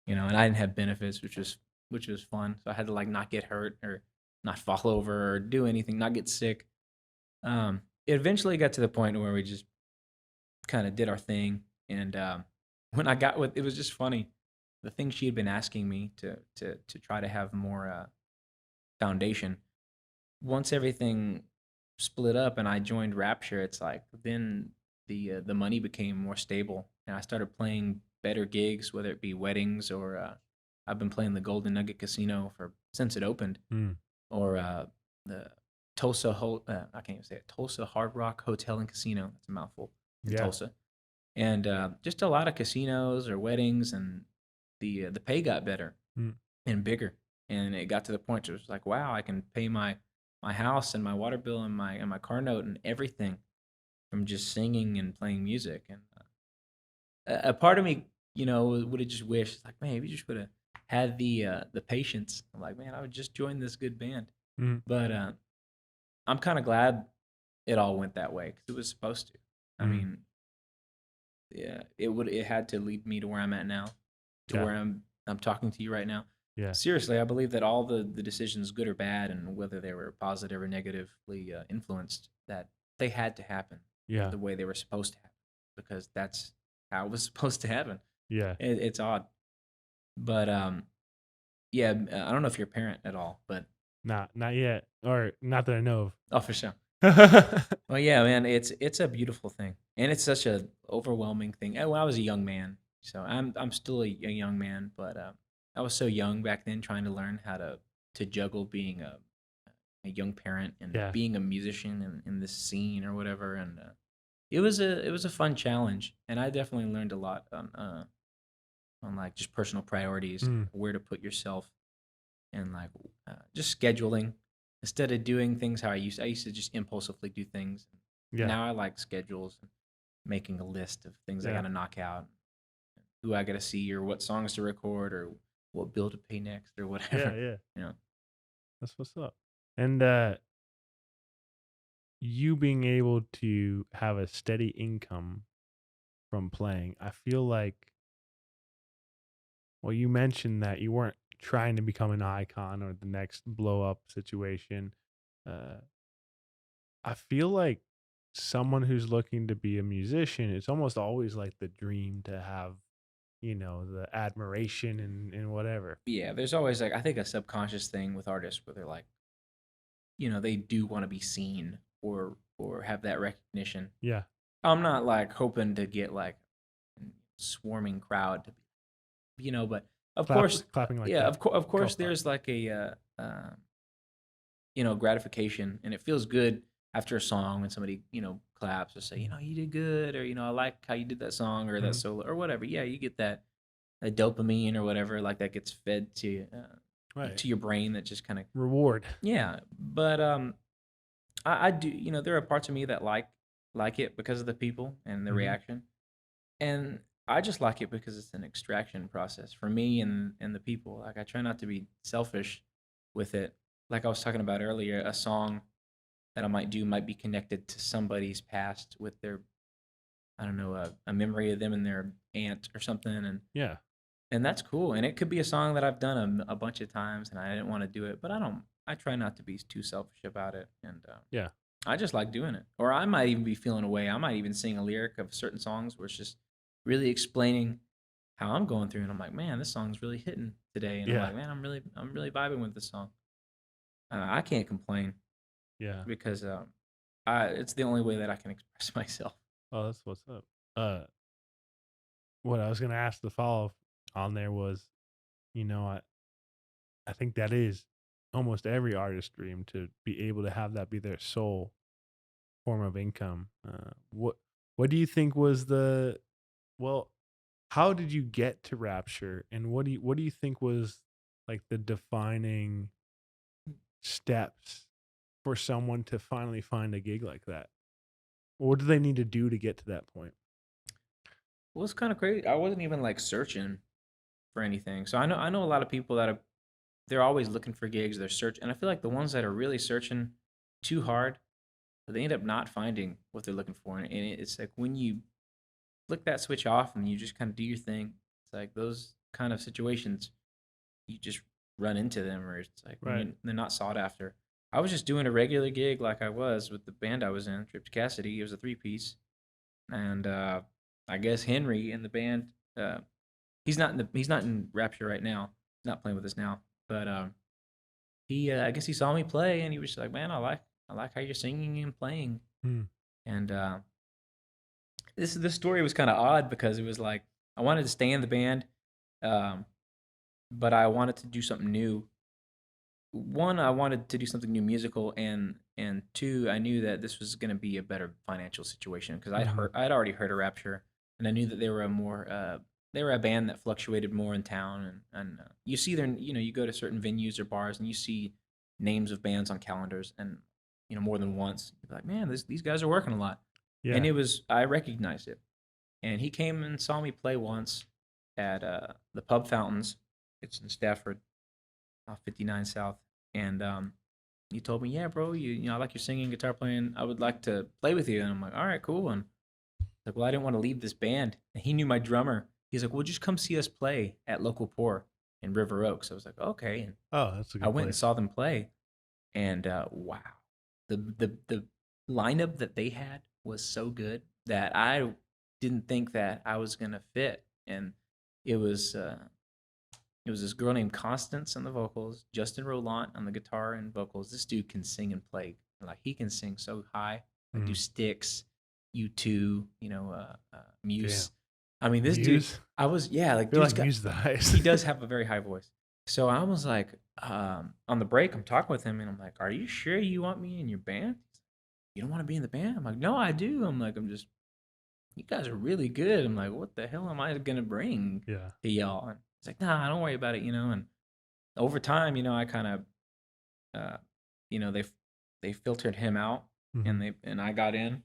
and I didn't have benefits, which was fun. So I had to like not get hurt or not fall over or do anything, not get sick. It eventually got to the point where we just kind of did our thing, and when I got with, it was just funny. The thing she had been asking me to try to have more foundation. Once everything split up and I joined Rapture, it's like then the money became more stable, and I started playing better gigs, whether it be weddings or I've been playing the Golden Nugget Casino for since it opened, Mm. or the I can't even say it, Tulsa Hard Rock Hotel and Casino. That's a mouthful in Yeah. Tulsa, and just a lot of casinos or weddings, and the pay got better Mm. and bigger, and it got to the point where it was like, wow, I can pay my house and my water bill and my car note and everything from just singing and playing music. And a part of me, would have just wished, like, man, if you just would have had the patience. I'm like, man, I would just join this good band. Mm. But I'm kind of glad it all went that way because it was supposed to. I Mm. mean, yeah, it had to lead me to where I'm at now, to Yeah. where I'm talking to you right now. Yeah. Seriously, I believe that all the decisions, good or bad, and whether they were positive or negatively influenced, that they had to happen Yeah. the way they were supposed to happen because that's how it was supposed to happen. Yeah. It's odd, but yeah, I don't know if you're a parent at all, but Not yet, or not that I know oh, for sure. of. Well, yeah, man, it's a beautiful thing, and it's such a overwhelming thing. When I was a young man, so I'm still a young man, but I was so young back then, trying to learn how to juggle being a young parent and Yeah. being a musician in this scene or whatever, and it was a fun challenge, and I definitely learned a lot on like just personal priorities, Mm. where to put yourself, and like just scheduling instead of doing things how I used to just impulsively do things. Yeah. Now I like schedules and making a list of things I got Yeah. to knock out, who I got to see, or what songs to record, or what bill to pay next, or Yeah. whatever. Yeah. You know, That's what's up. And you being able to have a steady income from playing, I feel like, well, you mentioned that you weren't trying to become an icon or the next blow up situation. Uh, I feel like someone who's looking to be a musician, it's almost always like the dream to have, the admiration and whatever. yeah. There's always like I think a subconscious thing with artists where they're like, they do want to be seen or have that recognition. Yeah. I'm not like hoping to get like swarming crowd to but of course, Clapping like yeah, that. of Golf course, clap. there's like a gratification, and it feels good after a song when somebody claps or say, Mhm. you did good, or I like how you did that song or that Mhm. solo or whatever. Yeah, you get that dopamine or whatever, like that gets fed Right. to your brain that just kind of Reward. yeah. But I do there are parts of me that like it because of the people and the Hmm. reaction, and I just like it because it's an extraction process for me and the people. Like I try not to be selfish with it. Like I was talking about earlier, a song that I might do might be connected to somebody's past with their I don't know a memory of them and their aunt or something, Yeah. and that's cool. And it could be a song that I've done a bunch of times and I didn't want to do it, but I don't. I try not to be too selfish about it, and Yeah. I just like doing it. Or I might even be feeling away. I might even sing a lyric of certain songs where it's just really explaining how I'm going through, and I'm like, man, this song's really hitting today, and I'm Yeah. like, man, I'm really vibing with this song. I can't complain Yeah. because it's the only way that I can express myself. Oh, that's what's up. Uh, what I was gonna ask the follow up on there was, I think that is almost every artist's dream to be able to have that be their sole form of income. What do you think was the well? How did you get to Rapture, and what do you think was like the defining steps for someone to finally find a gig like that? What do they need to do to get to that point? Well, it's kind of crazy. I wasn't even like searching for anything. So I know a lot of people that are they're always looking for gigs. They're searching, and I feel like the ones that are really searching too hard, they end up not finding what they're looking for. And it's like when you flick that switch off and you just kind of do your thing. It's like those kind of situations, you just run into them, or it's like when Right. they're not sought after. I was just doing a regular gig like I was with the band I was in, Trip to Cassidy. It was a 3-piece, and I guess Henry in the band, uh, he's not in Rapture right now. He's not playing with us now, but he I guess he saw me play and he was like, "Man, I like how you're singing and playing." Hmm. And this story was kind of odd because it was like I wanted to stay in the band, um, but I wanted to do something new. One, I wanted to do something new musical, and two, I knew that this was going to be a better financial situation because Mm-hmm. I'd already heard of Rapture, and I knew that they were a band that fluctuated more in town, and you see their you go to certain venues or bars and you see names of bands on calendars, and more than once you're like, man, these guys are working a lot, and Yeah. I recognized it, and he came and saw me play once at the Pub Fountains. It's in Stafford, off 59 South, and he told me, "Yeah, bro, I like your singing, guitar playing. I would like to play with you." And I'm like, "All right, cool." And like, well, I didn't want to leave this band, and he knew my drummer. He's like, "Well, just come see us play at Local Pour in River Oaks." I was like, "Okay," and Oh, that's a I good went and place. saw them play, and wow, the lineup that they had was so good that I didn't think that I was gonna fit, and it was it was this girl named Constance on the vocals, Justin Roland on the guitar and vocals. This dude can sing and play. Like he can sing so high. Like do Mm. Styx, U2, Damn. Muse. I mean, this dude. Muse. Like I feel dude's like got. Muse is the highest. He does have a very high voice. So I was like, on the break, I'm talking with him, and I'm like, "Are you sure you want me in your band? You don't want to be in the band?" I'm like, "No, I do." I'm like, "I'm just. You guys are really good." I'm like, "What the hell am I gonna bring Yeah. to y'all?" And he's like, "Nah, don't worry about it," And over time, I kind of, uh, they filtered him out, Mm-hmm. and I got in,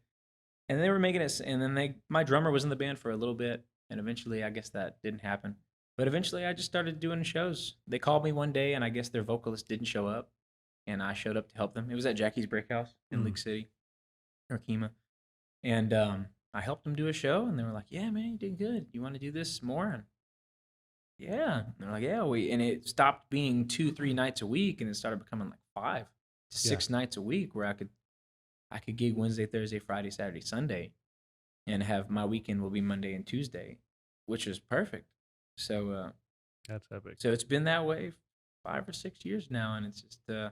and they were making it, and then my drummer was in the band for a little bit, and eventually, I guess that didn't happen, but eventually, I just started doing shows. They called me one day, and I guess their vocalist didn't show up, and I showed up to help them. It was at Jackie's Brick House in Mm. League City or Kima, and I helped them do a show, and they were like, "Yeah, man, you did good. You want to do this more?" And yeah. And they're like, yeah, and it stopped being 2, 3 nights a week and it started becoming like 5 to Yeah. 6 nights a week where I could gig Wednesday, Thursday, Friday, Saturday, Sunday, and have my weekend will be Monday and Tuesday, which is perfect. So That's epic. so it's been that way 5 or 6 years now, and it's just I've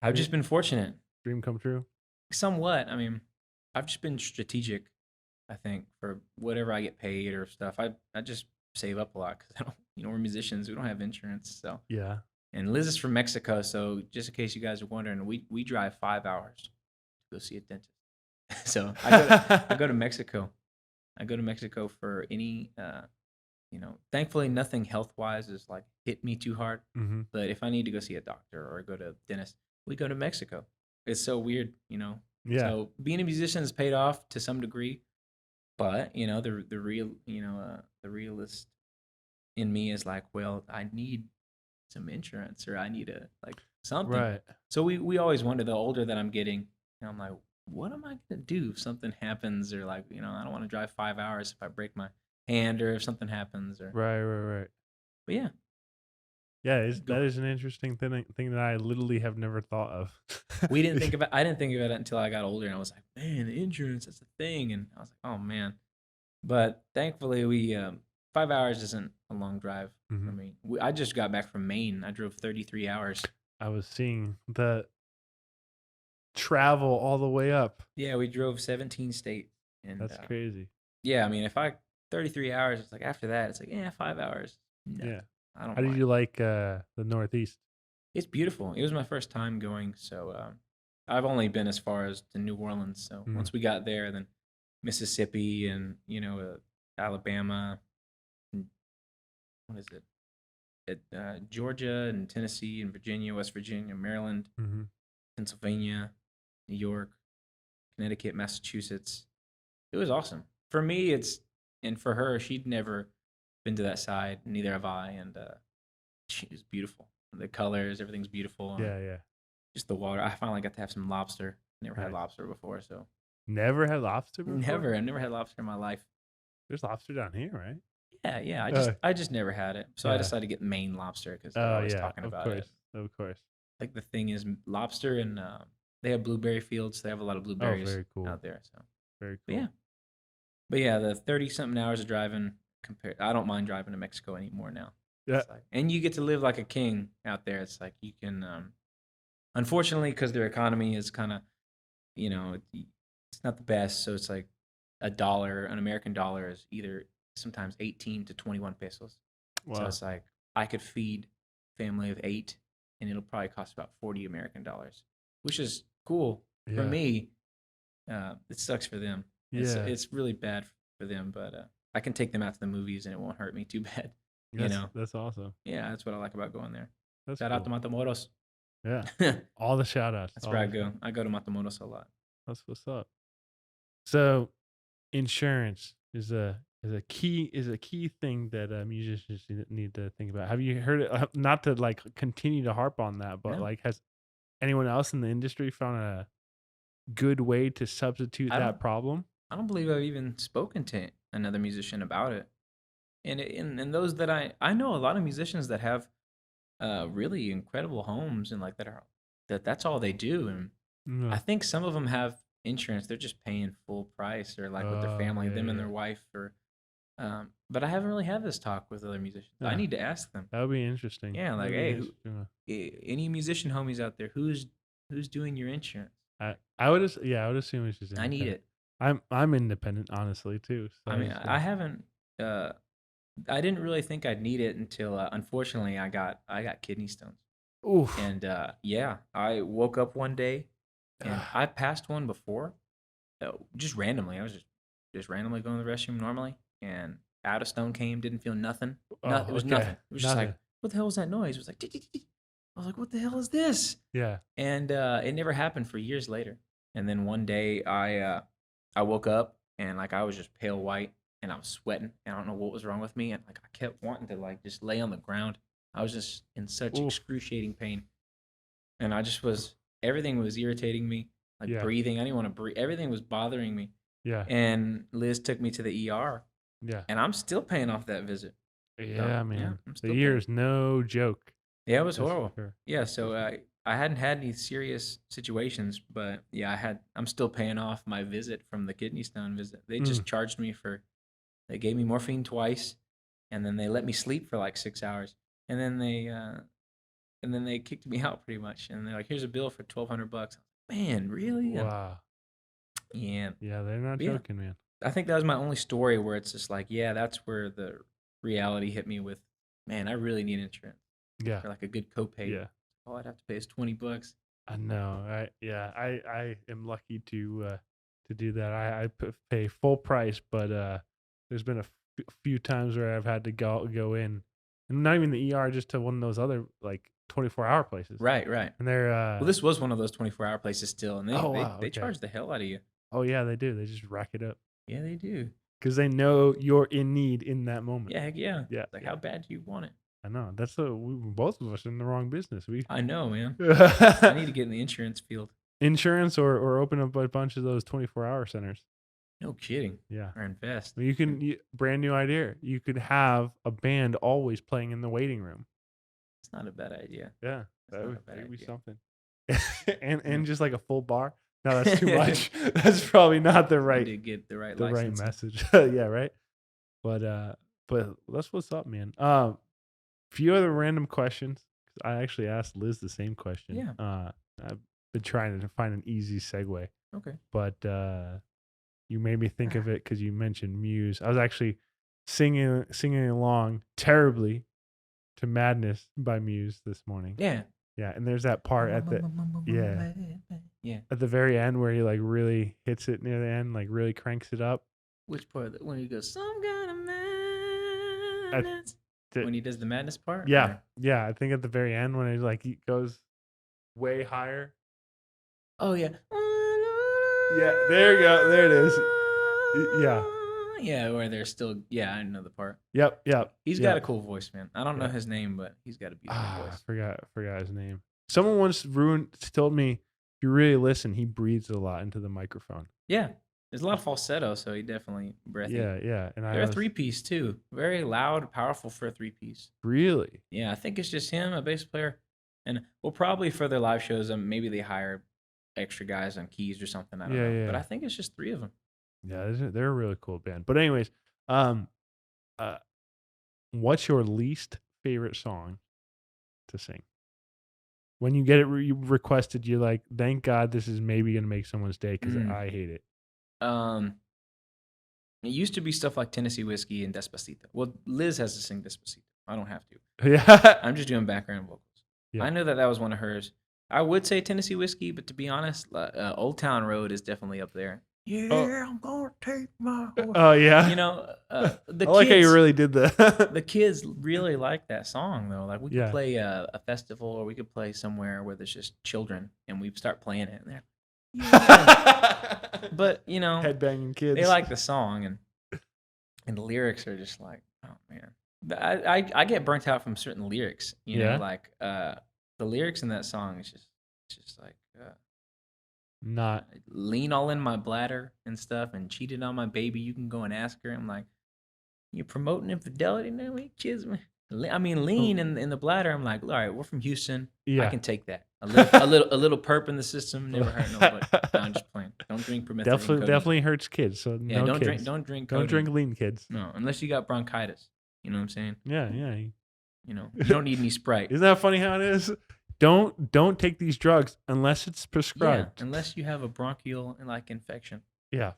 Dream, just been fortunate. dream come true. Somewhat. I mean, I've just been strategic, I think, for whatever I get paid or stuff. I just save up a lot because I don't, we're musicians. We don't have insurance. So, Yeah. and Liz is from Mexico. So, just in case you guys are wondering, we drive 5 hours to go see a dentist. So, I go to Mexico. I go to Mexico for any, thankfully nothing health wise is like hit me too hard. Mm-hmm. But if I need to go see a doctor or go to a dentist, we go to Mexico. It's so weird. Yeah. So being a musician has paid off to some degree, but the real the realist in me is like, well, I need some insurance or I need a like something. Right. So we always wonder the older that I'm getting, I'm like, what am I gonna do if something happens or like I don't want to drive 5 hours if I break my hand or if something happens or Right. Right. Right. but yeah, Yeah. go. That is an interesting thing that I literally have never thought of. We didn't think about I didn't think about it until I got older and I was like, man, insurance, that's a thing. And I was like, oh man. But thankfully we 5 hours isn't a long drive for Mm-hmm. me. I just got back from Maine. I drove 33 hours. I was seeing the travel all the way up. Yeah, we drove 17 states. And That's crazy. yeah, I mean if I 33 hours, it's like after that, it's like, yeah, 5 hours. Nothing. Yeah. I don't How did mind. you like the Northeast? It's beautiful. It was my first time going, so I've only been as far as to New Orleans. So Mm. once we got there, then Mississippi and Alabama, and what is it? Georgia and Tennessee and Virginia, West Virginia, Maryland, Mm-hmm. Pennsylvania, New York, Connecticut, Massachusetts. It was awesome. For me, and for her, she'd never been to that side. Neither have I, and she was beautiful. The colors, everything's beautiful, and Yeah, yeah. just the water. I finally got to have some lobster. Never had Nice. lobster before, so Never had lobster before? never. I never had lobster in my life. There's lobster down here, right? Yeah, yeah. Uh, I just never had it. So I yeah. decided to get Maine lobster because they're Oh, always yeah. talking Of about it. course. Of course. Like the thing is lobster and they have blueberry fields. They have a lot of blueberries very cool. out there. So Very but cool. yeah, the 30 something hours of driving I don't mind driving to Mexico anymore now. Yeah. It's like, and you get to live like a king out there. It's like you can unfortunately because their economy is kind of it's not the best. So it's like an American dollar is either sometimes 18 to 21 pesos. So Wow. it's like I could feed a family of 8 and it'll probably cost about 40 American dollars, which is cool for Yeah. me. It sucks for them. Yeah. It's really bad for them, but I can take them out to the movies and it won't hurt me too bad. That's awesome. Yeah, that's what I like about going there. That's Shout out to cool. Matamoros. Yeah. That's All the shout outs. where I go. I go to Matamoros a lot. That's what's up. So insurance is a key thing that musicians need to think about. Have you heard it? Not to like continue to harp on that, but No. like, has anyone else in the industry found a good way to substitute I that don't problem? I don't believe I've even spoken to another musician about it. And those that I know a lot of musicians that have really incredible homes and like that's all they do. And No. I think some of them have insurance. They're just paying full price or like with their Oh, family, yeah, them and yeah. their wife or but I haven't really had this talk with other musicians. I Yeah. need to ask them. That would be interesting. Yeah, like, That'd be hey, interesting. any musician homies out there, who's doing your insurance? I would assume it's just I need independent. it. I'm independent, honestly, too. So I mean, I haven't. I didn't really think I'd need it until unfortunately I got kidney stones. Oof. And yeah, I woke up one day and I passed one before, just randomly. I was just randomly going to the restroom normally, and out a stone came. Didn't feel nothing. It was okay. nothing. It was just Nothing. like, what the hell was that noise? It was like, I was like, what the hell is this? Yeah. And it never happened for years later. And then one day I woke up and like I was just pale white and I was sweating and I don't know what was wrong with me and like I kept wanting to like just lay on the ground. I was just in such Oof. excruciating pain. And I just was everything was irritating me, like Yeah. breathing. I didn't want to breathe. Everything was bothering me. Yeah. And Liz took me to the ER Yeah. and I'm still paying off that visit. Yeah, So, man. I'm The still year paying. is no joke. Yeah, it was That's for horrible. sure. Yeah, so I hadn't had any serious situations, but yeah, I'm still paying off my visit from the kidney stone visit. They just charged me they gave me morphine twice, and then they let me sleep for like 6 hours, and then they kicked me out pretty much, and they're like, "Here's a bill for $1,200." Man, really? Wow. Yeah, Yeah, they're not Yeah. joking, man. I think that was my only story where it's just like, yeah, that's where the reality hit me with, man, I really need insurance Yeah. for like a good copay. Yeah. All I'd have to pay is $20. I know. I am lucky to do that. I pay full price, but there's been a few times where I've had to go in, and not even the ER, just to one of those other like 24-hour places. Right. And they're Well, this was one of those 24-hour places still, and Oh, wow, they okay. charge the hell out of you. Oh yeah, they do. They just rack it up Yeah, they do. because they know you're in need in that moment. Yeah, heck yeah. Yeah. Like, yeah. how bad do you want it? I know. That's both of us are in the wrong business. I know, man. I need to get in the insurance field. Insurance or open up a bunch of those 24-hour centers. No kidding. Yeah. Or invest. You can brand new idea. You could have a band always playing in the waiting room. It's not a bad idea. Yeah, That's not a that bad would be idea. something. and just like a full bar. No, that's too much. That's probably not the You right need to get the right the license. right message. Yeah, right. But that's what's up, man. Few other random questions. I actually asked Liz the same question. Yeah. I've been trying to find an easy segue, Okay. but you made me think of it because you mentioned Muse. I was actually singing along terribly to Madness by Muse this morning. Yeah. Yeah, and there's that part at the Yeah. at the very end where he like really hits it near the end, like really cranks it up. Which part? When he goes, some kind of madness. when he does the madness part? Yeah, Or? yeah. I think at the very end when he goes way higher. Oh yeah. Yeah, there you go. There it is. Yeah. Yeah, where they're still. Yeah, I know the part. Yep. He's got a cool voice, man. I don't know Yeah. his name, but he's got a beautiful I voice. forgot his name. Someone once told me if you really listen, he breathes a lot into the microphone. Yeah, there's a lot of falsetto, so he definitely breathy. Yeah. And they're a 3-piece too. Very loud, powerful for a 3-piece. Really? Yeah, I think it's just him, a bass player, and well, probably for their live shows, maybe they hire extra guys on keys or something. I don't know, but I think it's just 3 of them. Yeah, they're a really cool band. But anyways, what's your least favorite song to sing? When you get it requested, you're like, thank God this is maybe gonna make someone's day because I hate it. It used to be stuff like Tennessee Whiskey and Despacito. Well, Liz has to sing Despacito. I don't have to. Yeah. I'm just doing background vocals. Yeah. I know that was one of hers. I would say Tennessee Whiskey, but to be honest, Old Town Road is definitely up there. Yeah, I'm gonna take my horse. Oh yeah. You know, the I kids, like how you really did that. the kids really like that song though. Like we could Yeah. play a festival, or we could play somewhere where there's just children, and we start playing it, and they're, yeah. But you know, Headbanging kids. they like the song, and the lyrics are just like, oh man. I get burnt out from certain lyrics. You know, like the lyrics in that song is just like. Not lean all in my bladder and stuff, and cheated on my baby. You can go and ask her. I'm like, you're promoting infidelity now, kids. I mean, lean in the bladder. I'm like, all right, we're from Houston. Yeah. I can take that. A little perp in the system never hurt nobody. No, I'm just playing. Don't drink permethazine. Definitely hurts kids. So yeah, no don't kids. don't drink lean, kids. No, unless you got bronchitis. You know what I'm saying? Yeah. You know, you don't need any Sprite. Isn't that funny how it is? Don't take these drugs unless it's prescribed. Yeah, unless you have a bronchial infection. Yeah.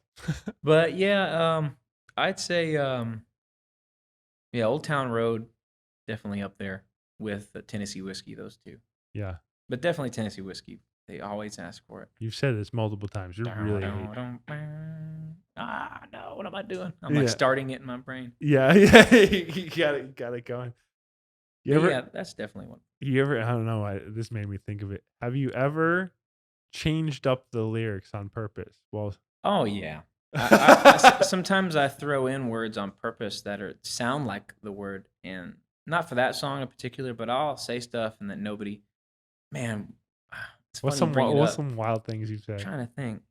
But yeah, I'd say Old Town Road definitely up there with Tennessee Whiskey, those two. Yeah. But definitely Tennessee Whiskey. They always ask for it. You've said this multiple times. You're really no, what am I doing? I'm like starting it in my brain. Yeah. You got it going. Yeah, that's definitely one. You ever? I don't know why this made me think of it. Have you ever changed up the lyrics on purpose? Well, oh yeah. Sometimes I throw in words on purpose that sound like the word, and not for that song in particular, but I'll say stuff and that nobody. Man, it's what's funny some wild things you've said? I'm trying to think.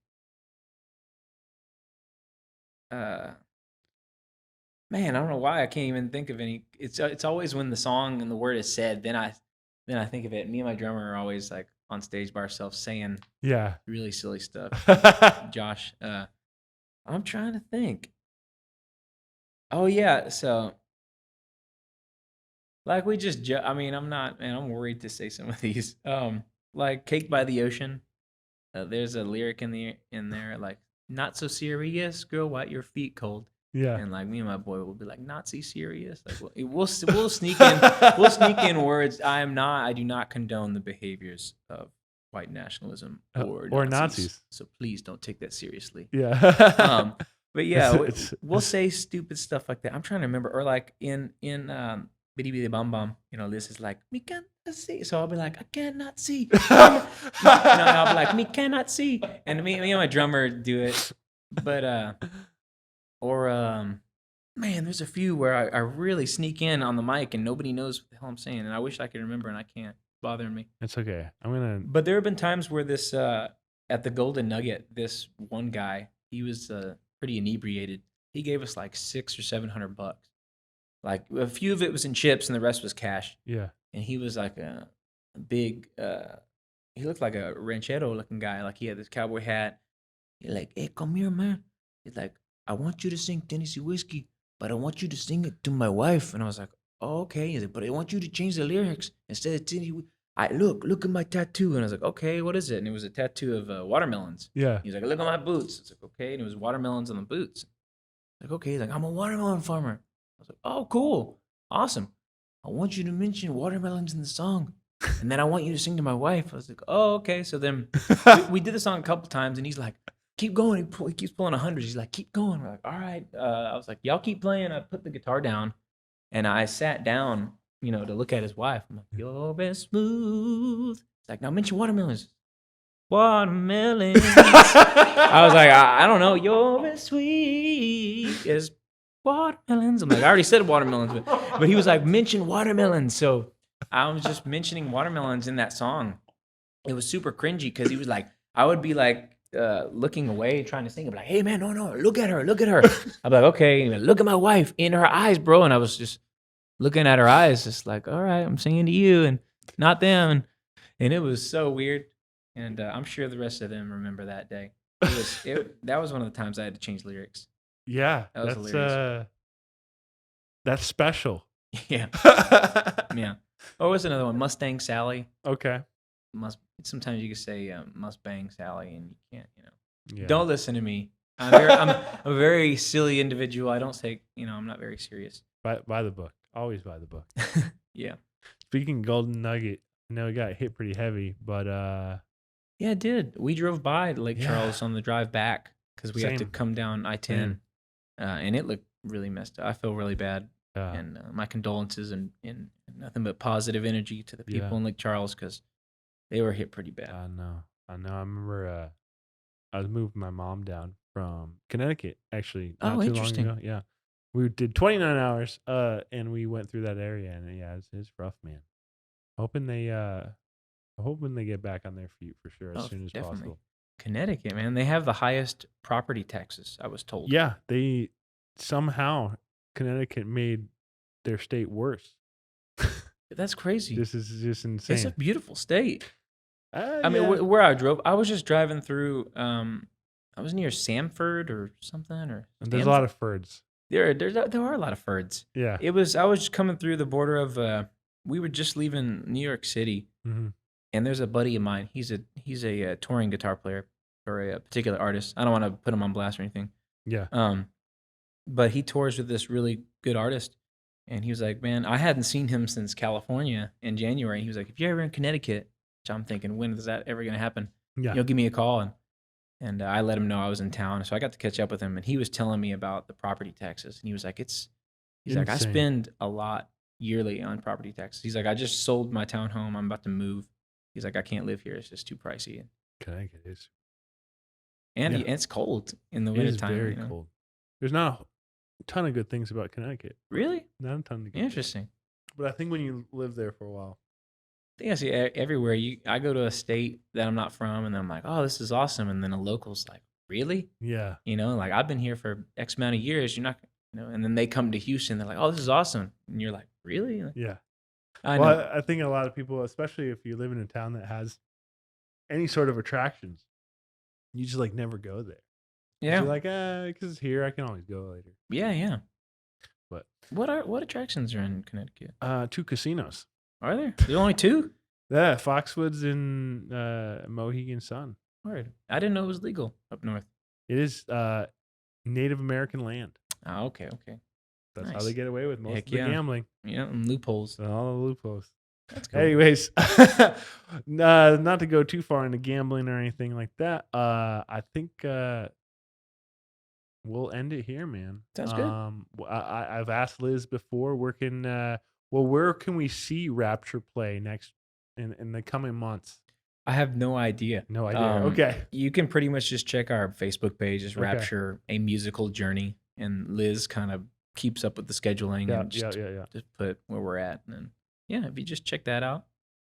Man, I don't know why I can't even think of any. It's always when the song and the word is said, then I think of it. Me and my drummer are always like on stage by ourselves saying really silly stuff. Josh, I'm trying to think. Oh yeah, so like we just I'm not, man, I'm worried to say some of these. Like Cake by the Ocean. There's a lyric in there like, not so serious, girl, why your feet cold. Yeah. And like me and my boy will be like, Nazi serious. Like we'll sneak in words. I do not condone the behaviors of white nationalism or Nazis. So please don't take that seriously. Yeah. But yeah, we'll say stupid stuff like that. I'm trying to remember, or like in Bitty Bitty Bum Bum, Liz is like, me cannot see. So I'll be like, I cannot see. I'll be like, me cannot see. And me and my drummer do it. But man, there's a few where I really sneak in on the mic and nobody knows what the hell I'm saying, and I wish I could remember and I can't. It's bothering me. It's okay. But there have been times where this at the Golden Nugget, this one guy, he was pretty inebriated. He gave us like $600 or $700. Like a few of it was in chips and the rest was cash. Yeah. And he was like a big. He looked like a ranchero looking guy. Like he had this cowboy hat. He's like, hey, come here, man. He's like, I want you to sing Tennessee Whiskey, but I want you to sing it to my wife. And I was like, oh, okay. He's like, but I want you to change the lyrics instead of Tennessee. Look at my tattoo. And I was like, okay, what is it? And it was a tattoo of watermelons. Yeah. He's like, look at my boots. I was like, okay. And it was watermelons on the boots. Like, okay. He's like, I'm a watermelon farmer. I was like, oh, cool. Awesome. I want you to mention watermelons in the song. And then I want you to sing to my wife. I was like, oh, okay. So then we did the song a couple times, and he's like, keep going. He keeps pulling 100s. He's like, keep going. We're like, all right. I was like, y'all keep playing. I put the guitar down, And I sat down, to look at his wife. I'm like, you're very smooth. It's like, now mention watermelons. Watermelons. I was like, I don't know. You're as sweet as watermelons. I'm like, I already said watermelons, but he was like, mention watermelons. So I was just mentioning watermelons in that song. It was super cringy because he was like, I would be like looking away, trying to sing. I'm like, hey man, no, look at her. I'm like, okay, look at my wife in her eyes, bro. And I was just looking at her eyes, just like, all right, I'm singing to you and not them. And it was so weird. And I'm sure the rest of them remember that day. That was one of the times I had to change lyrics. Yeah, That was hilarious. That's special. Yeah. Yeah. Or what's another one? Mustang Sally. Okay. Sometimes you can say must bang Sally and you can't, Yeah. Don't listen to me. I'm a very silly individual. I don't say, I'm not very serious. Buy the book. Always buy the book. Yeah. Speaking of Golden Nugget, I know it got hit pretty heavy, but yeah, it did. We drove by Lake Charles on the drive back because we had to come down I-10, and it looked really messed up. I feel really bad, and my condolences and nothing but positive energy to the people in Lake Charles because they were hit pretty bad. I know. I remember I was moving my mom down from Connecticut, actually, not too long ago. Yeah. We did 29 hours, and we went through that area, and it's rough, man. Hoping they get back on their feet for sure as soon as possible. Connecticut, man, they have the highest property taxes, I was told. Yeah, they somehow Connecticut made their state worse. That's crazy. This is just insane. It's a beautiful state. I mean, where I drove, I was just driving through. I was near Samford or something, or there's a lot of Fords. There are a lot of Fords. Yeah, I was just coming through the border of. We were just leaving New York City, and there's a buddy of mine. He's a touring guitar player for a particular artist. I don't want to put him on blast or anything. Yeah. But he tours with this really good artist, and he was like, "Man, I hadn't seen him since California in January." He was like, "If you're ever in Connecticut," which I'm thinking, when is that ever going to happen? Yeah. Give me a call, and I let him know I was in town, so I got to catch up with him, and he was telling me about the property taxes, and he was like, he's like, I spend a lot yearly on property taxes. He's like, I just sold my townhome. I'm about to move. He's like, I can't live here. It's just too pricey. Connecticut is. And it's cold in the wintertime. It is very cold. There's not a ton of good things about Connecticut. Really? Not a ton of good Interesting. Things. But I think when you live there for a while. I think I see everywhere. I go to a state that I'm not from, and I'm like, oh, this is awesome. And then a local's like, really? Yeah. Like, I've been here for X amount of years. You're not, and then they come to Houston. They're like, oh, this is awesome. And you're like, really? Yeah. I think a lot of people, especially if you live in a town that has any sort of attractions, you just like never go there. Yeah. You're like, because it's here, I can always go later. Yeah. But what attractions are in Connecticut? 2 casinos. Are there? There's only 2? Yeah, Foxwoods and Mohegan Sun. Word. I didn't know it was legal up north. It is Native American land. Oh, okay. That's how they get away with most of the gambling. Yeah, and loopholes. All the loopholes. That's cool. Anyways, not to go too far into gambling or anything like that. I think we'll end it here, man. Sounds good. I've asked Liz before. Where can we see Rapture play next in the coming months? I have no idea. No idea. Okay. You can pretty much just check our Facebook page. It's Rapture, a musical journey, and Liz kind of keeps up with the scheduling and just put where we're at. And if you just check that out.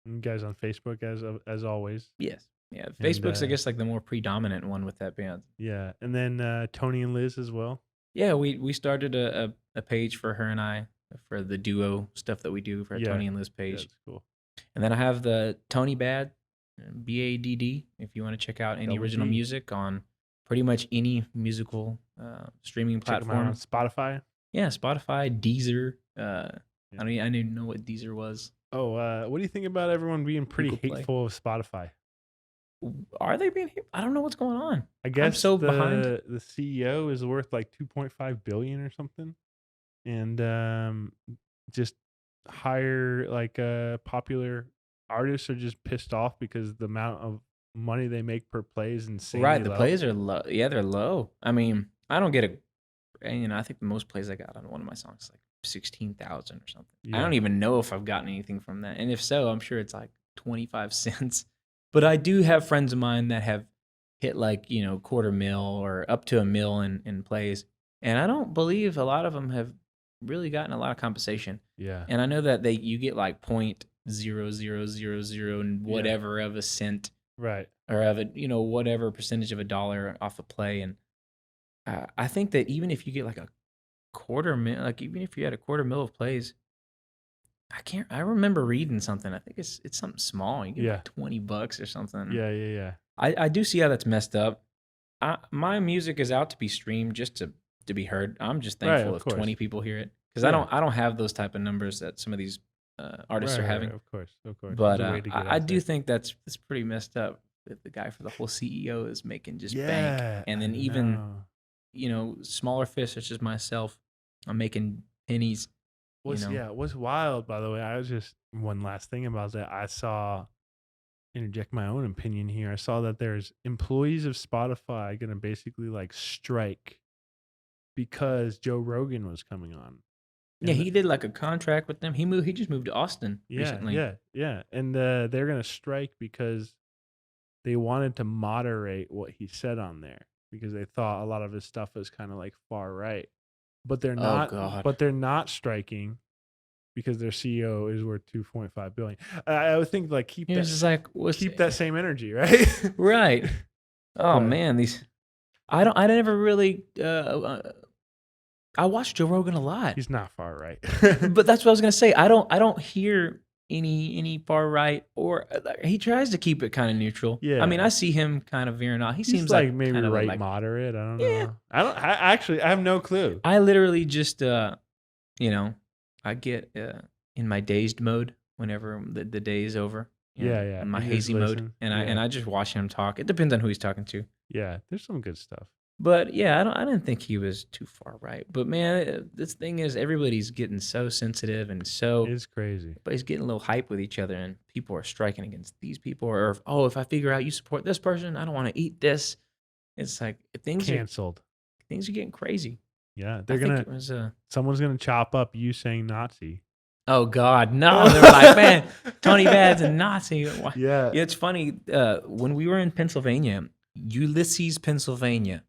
You guys on Facebook as always. Yes. Yeah. Facebook's I guess like the more predominant one with that band. Yeah. And then Tony and Liz as well. Yeah, we started a page for her and I for the duo stuff that we do for our Tony and Liz page. That's cool. And then I have the Tony Bad, BADD, if you want to check out any original music on pretty much any musical streaming platform. Check them out on Spotify. Yeah, Spotify, Deezer. I didn't even know what Deezer was. Oh, what do you think about everyone being pretty hateful of Spotify? Are they being hateful? I don't know what's going on. I guess I'm so behind. The CEO is worth like $2.5 billion or something, and just hire like popular artists are just pissed off because the amount of money they make per play is insane. Right, the plays are low. Yeah, they're low. I mean, I don't get it. I think the most plays I got on one of my songs is like 16,000 or something. I Yeah. don't even know if I've gotten anything from that. And if so, I'm sure it's like 25 cents. But I do have friends of mine that have hit like, quarter mil or up to a mil in plays. And I don't believe a lot of them have really gotten a lot of compensation. Yeah. And I know that you get like 0.0000 and Yeah. whatever of a cent Right. or of a, whatever percentage of a dollar off a play. And I think that even if you get like a quarter mil, like even if you had a quarter mil of plays, I remember reading something. I think it's something small. You get Yeah. like $20 or something. Yeah. I do see how that's messed up. My music is out to be streamed just to be heard. I'm just Right. thankful Of if 20 course. people hear it because Yeah. I don't have those type of numbers that some of these artists are having. Of course. But There's a way to get I out do there. think that's pretty messed up that the guy for the whole CEO is making just bank, Yeah. and then I even know. smaller fish such as myself, I'm making pennies. What's wild, by the way, I was just one last thing about that. I saw, interject my own opinion here. I saw that there's employees of Spotify gonna basically like strike because Joe Rogan was coming on. Yeah, And he did like a contract with them. He just moved to Austin recently. yeah. And they're gonna strike because they wanted to moderate what he said on there because they thought a lot of his stuff was kind of like far right. But they're Oh not. God. But they're not striking because their CEO is worth 2.5 billion. I would think like keep He was just like, what's that same energy, right? right? Oh But- man, these I never really I watched Joe Rogan a lot. He's not far right. But that's what I was gonna say. I don't hear any far right or he tries to keep it kind of neutral. I mean, Yeah. I see him kind of veering off. He He's seems like maybe kind of right moderate. I don't Yeah. know. I actually have no clue. I literally just I get in my dazed mode whenever the day is over. Yeah. In my You just hazy mode, listen. and Yeah. I just watch him talk. It depends on who he's talking to. Yeah, there's some good stuff. But yeah, I didn't think he was too far right. But man, this thing is everybody's getting so sensitive and so It's crazy. everybody's getting a little hype with each other, and people are striking against these people. Or if I figure out you support this person, I don't want to eat this. It's like things Canceled. are getting crazy. Yeah, I they're think gonna. it was Someone's gonna chop up you saying Nazi. oh God, no! They were like, man, Tony Bad's a Nazi. Why? Yeah. Yeah, it's funny. When we were in Pennsylvania, Ulysses, Pennsylvania,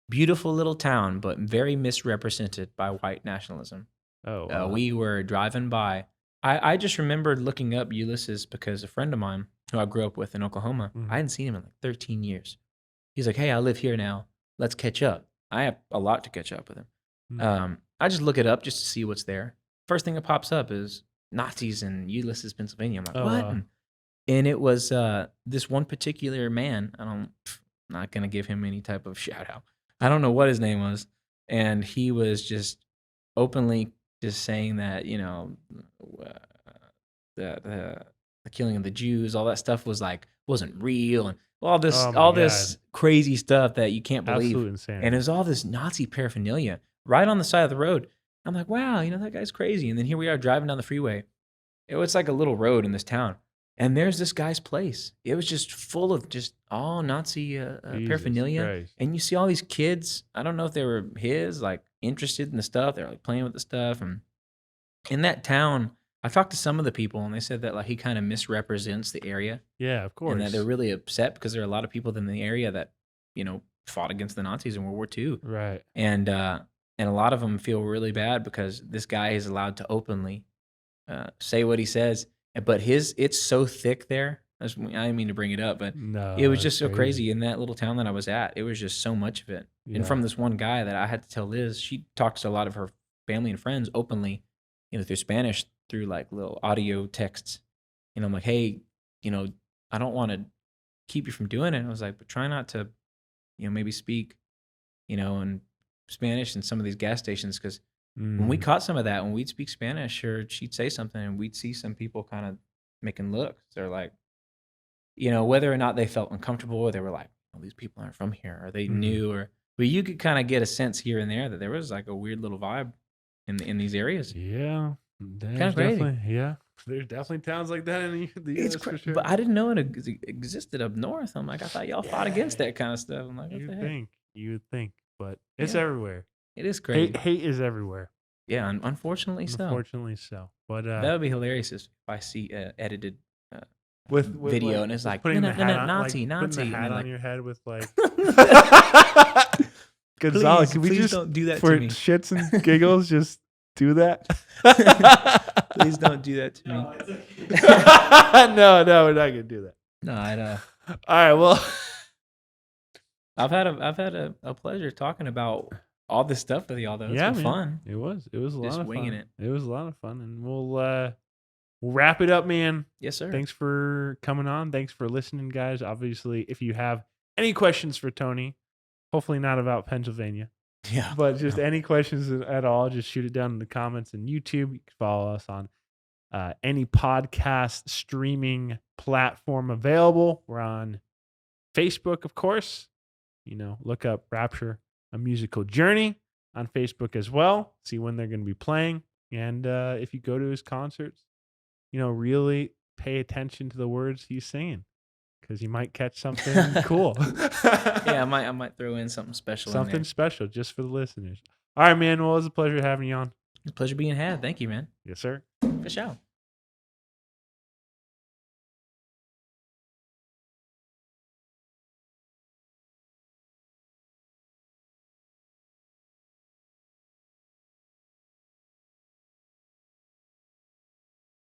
beautiful little town, but very misrepresented by white nationalism. Oh. Wow. We were driving by. I just remembered looking up Ulysses because a friend of mine who I grew up with in Oklahoma, Mhm. I hadn't seen him in like 13 years. He's like, hey, I live here now. Let's catch up. I have a lot to catch up with him. Mhm. I just look it up just to see what's there. First thing that pops up is Nazis in Ulysses, Pennsylvania. I'm like, Oh, what? wow. And it was this one particular man. I'm not going to give him any type of shout out. I don't know what his name was. And he was just openly just saying that, the killing of the Jews, all that stuff wasn't real. And all this crazy stuff that you can't believe. Absolute insanity. And it was all this Nazi paraphernalia right on the side of the road. I'm like, wow, that guy's crazy. And then here we are driving down the freeway. It was like a little road in this town. And there's this guy's place. It was just full of just all Nazi paraphernalia. Christ. And you see all these kids. I don't know if they were interested in the stuff. They're like playing with the stuff. And in that town, I talked to some of the people, and they said that like he kind of misrepresents the area. Yeah, of course. And that they're really upset because there are a lot of people in the area that, fought against the Nazis in World War II. Right. And a lot of them feel really bad because this guy is allowed to openly say what he says. But it's so thick there. I didn't mean to bring it up, but No, it was that's just so crazy in that little town that I was at. It was just so much of it. Yeah. And from this one guy that I had to tell Liz, she talks to a lot of her family and friends openly, through Spanish, through like little audio texts. I'm like, hey, I don't want to keep you from doing it. And I was like, but try not to, maybe speak, in Spanish in some of these gas stations. Because when we caught some of that, when we'd speak Spanish or she'd say something and we'd see some people kind of making looks, they're like, whether or not they felt uncomfortable or they were like, oh, these people aren't from here or they knew but you could kind of get a sense here and there that there was like a weird little vibe in these areas. Yeah. Kind of crazy. Yeah. There's definitely towns like that in the US for sure. But I didn't know it existed up north. I'm like, I thought y'all fought against that kind of stuff. I'm like, what the heck? You would think, but it's Yeah. everywhere. It is crazy. Hate is everywhere. Yeah, unfortunately so. Unfortunately so. But That would be hilarious if I see edited with video like, and it's with like putting no, the no, no, hat on, Nazi, like putting the Nazi, and hat then on like, your head with like please, Gonzalez, can we please just don't do that for to me. shits and giggles just do that? Please don't do that to me. No, we're not gonna do that. No, All right, well, I've had a pleasure talking about all this stuff with y'all though. It's been fun. It was a lot Just of winging fun. it. It was a lot of fun, and we'll wrap it up, man. Yes, sir. Thanks for coming on. Thanks for listening, guys. Obviously, if you have any questions for Tony, hopefully not about Pennsylvania, but just any questions at all, just shoot it down in the comments in YouTube. You can follow us on any podcast streaming platform available. We're on Facebook, of course. Look up Rapture, A Musical Journey on Facebook as well. See when they're going to be playing. And if you go to his concerts, really pay attention to the words he's saying, because you might catch something cool. Yeah, I might throw in something special. Something special just for the listeners. All right, man. Well, it was a pleasure having you on. It's a pleasure being had. Thank you, man. Yes, sir. For sure.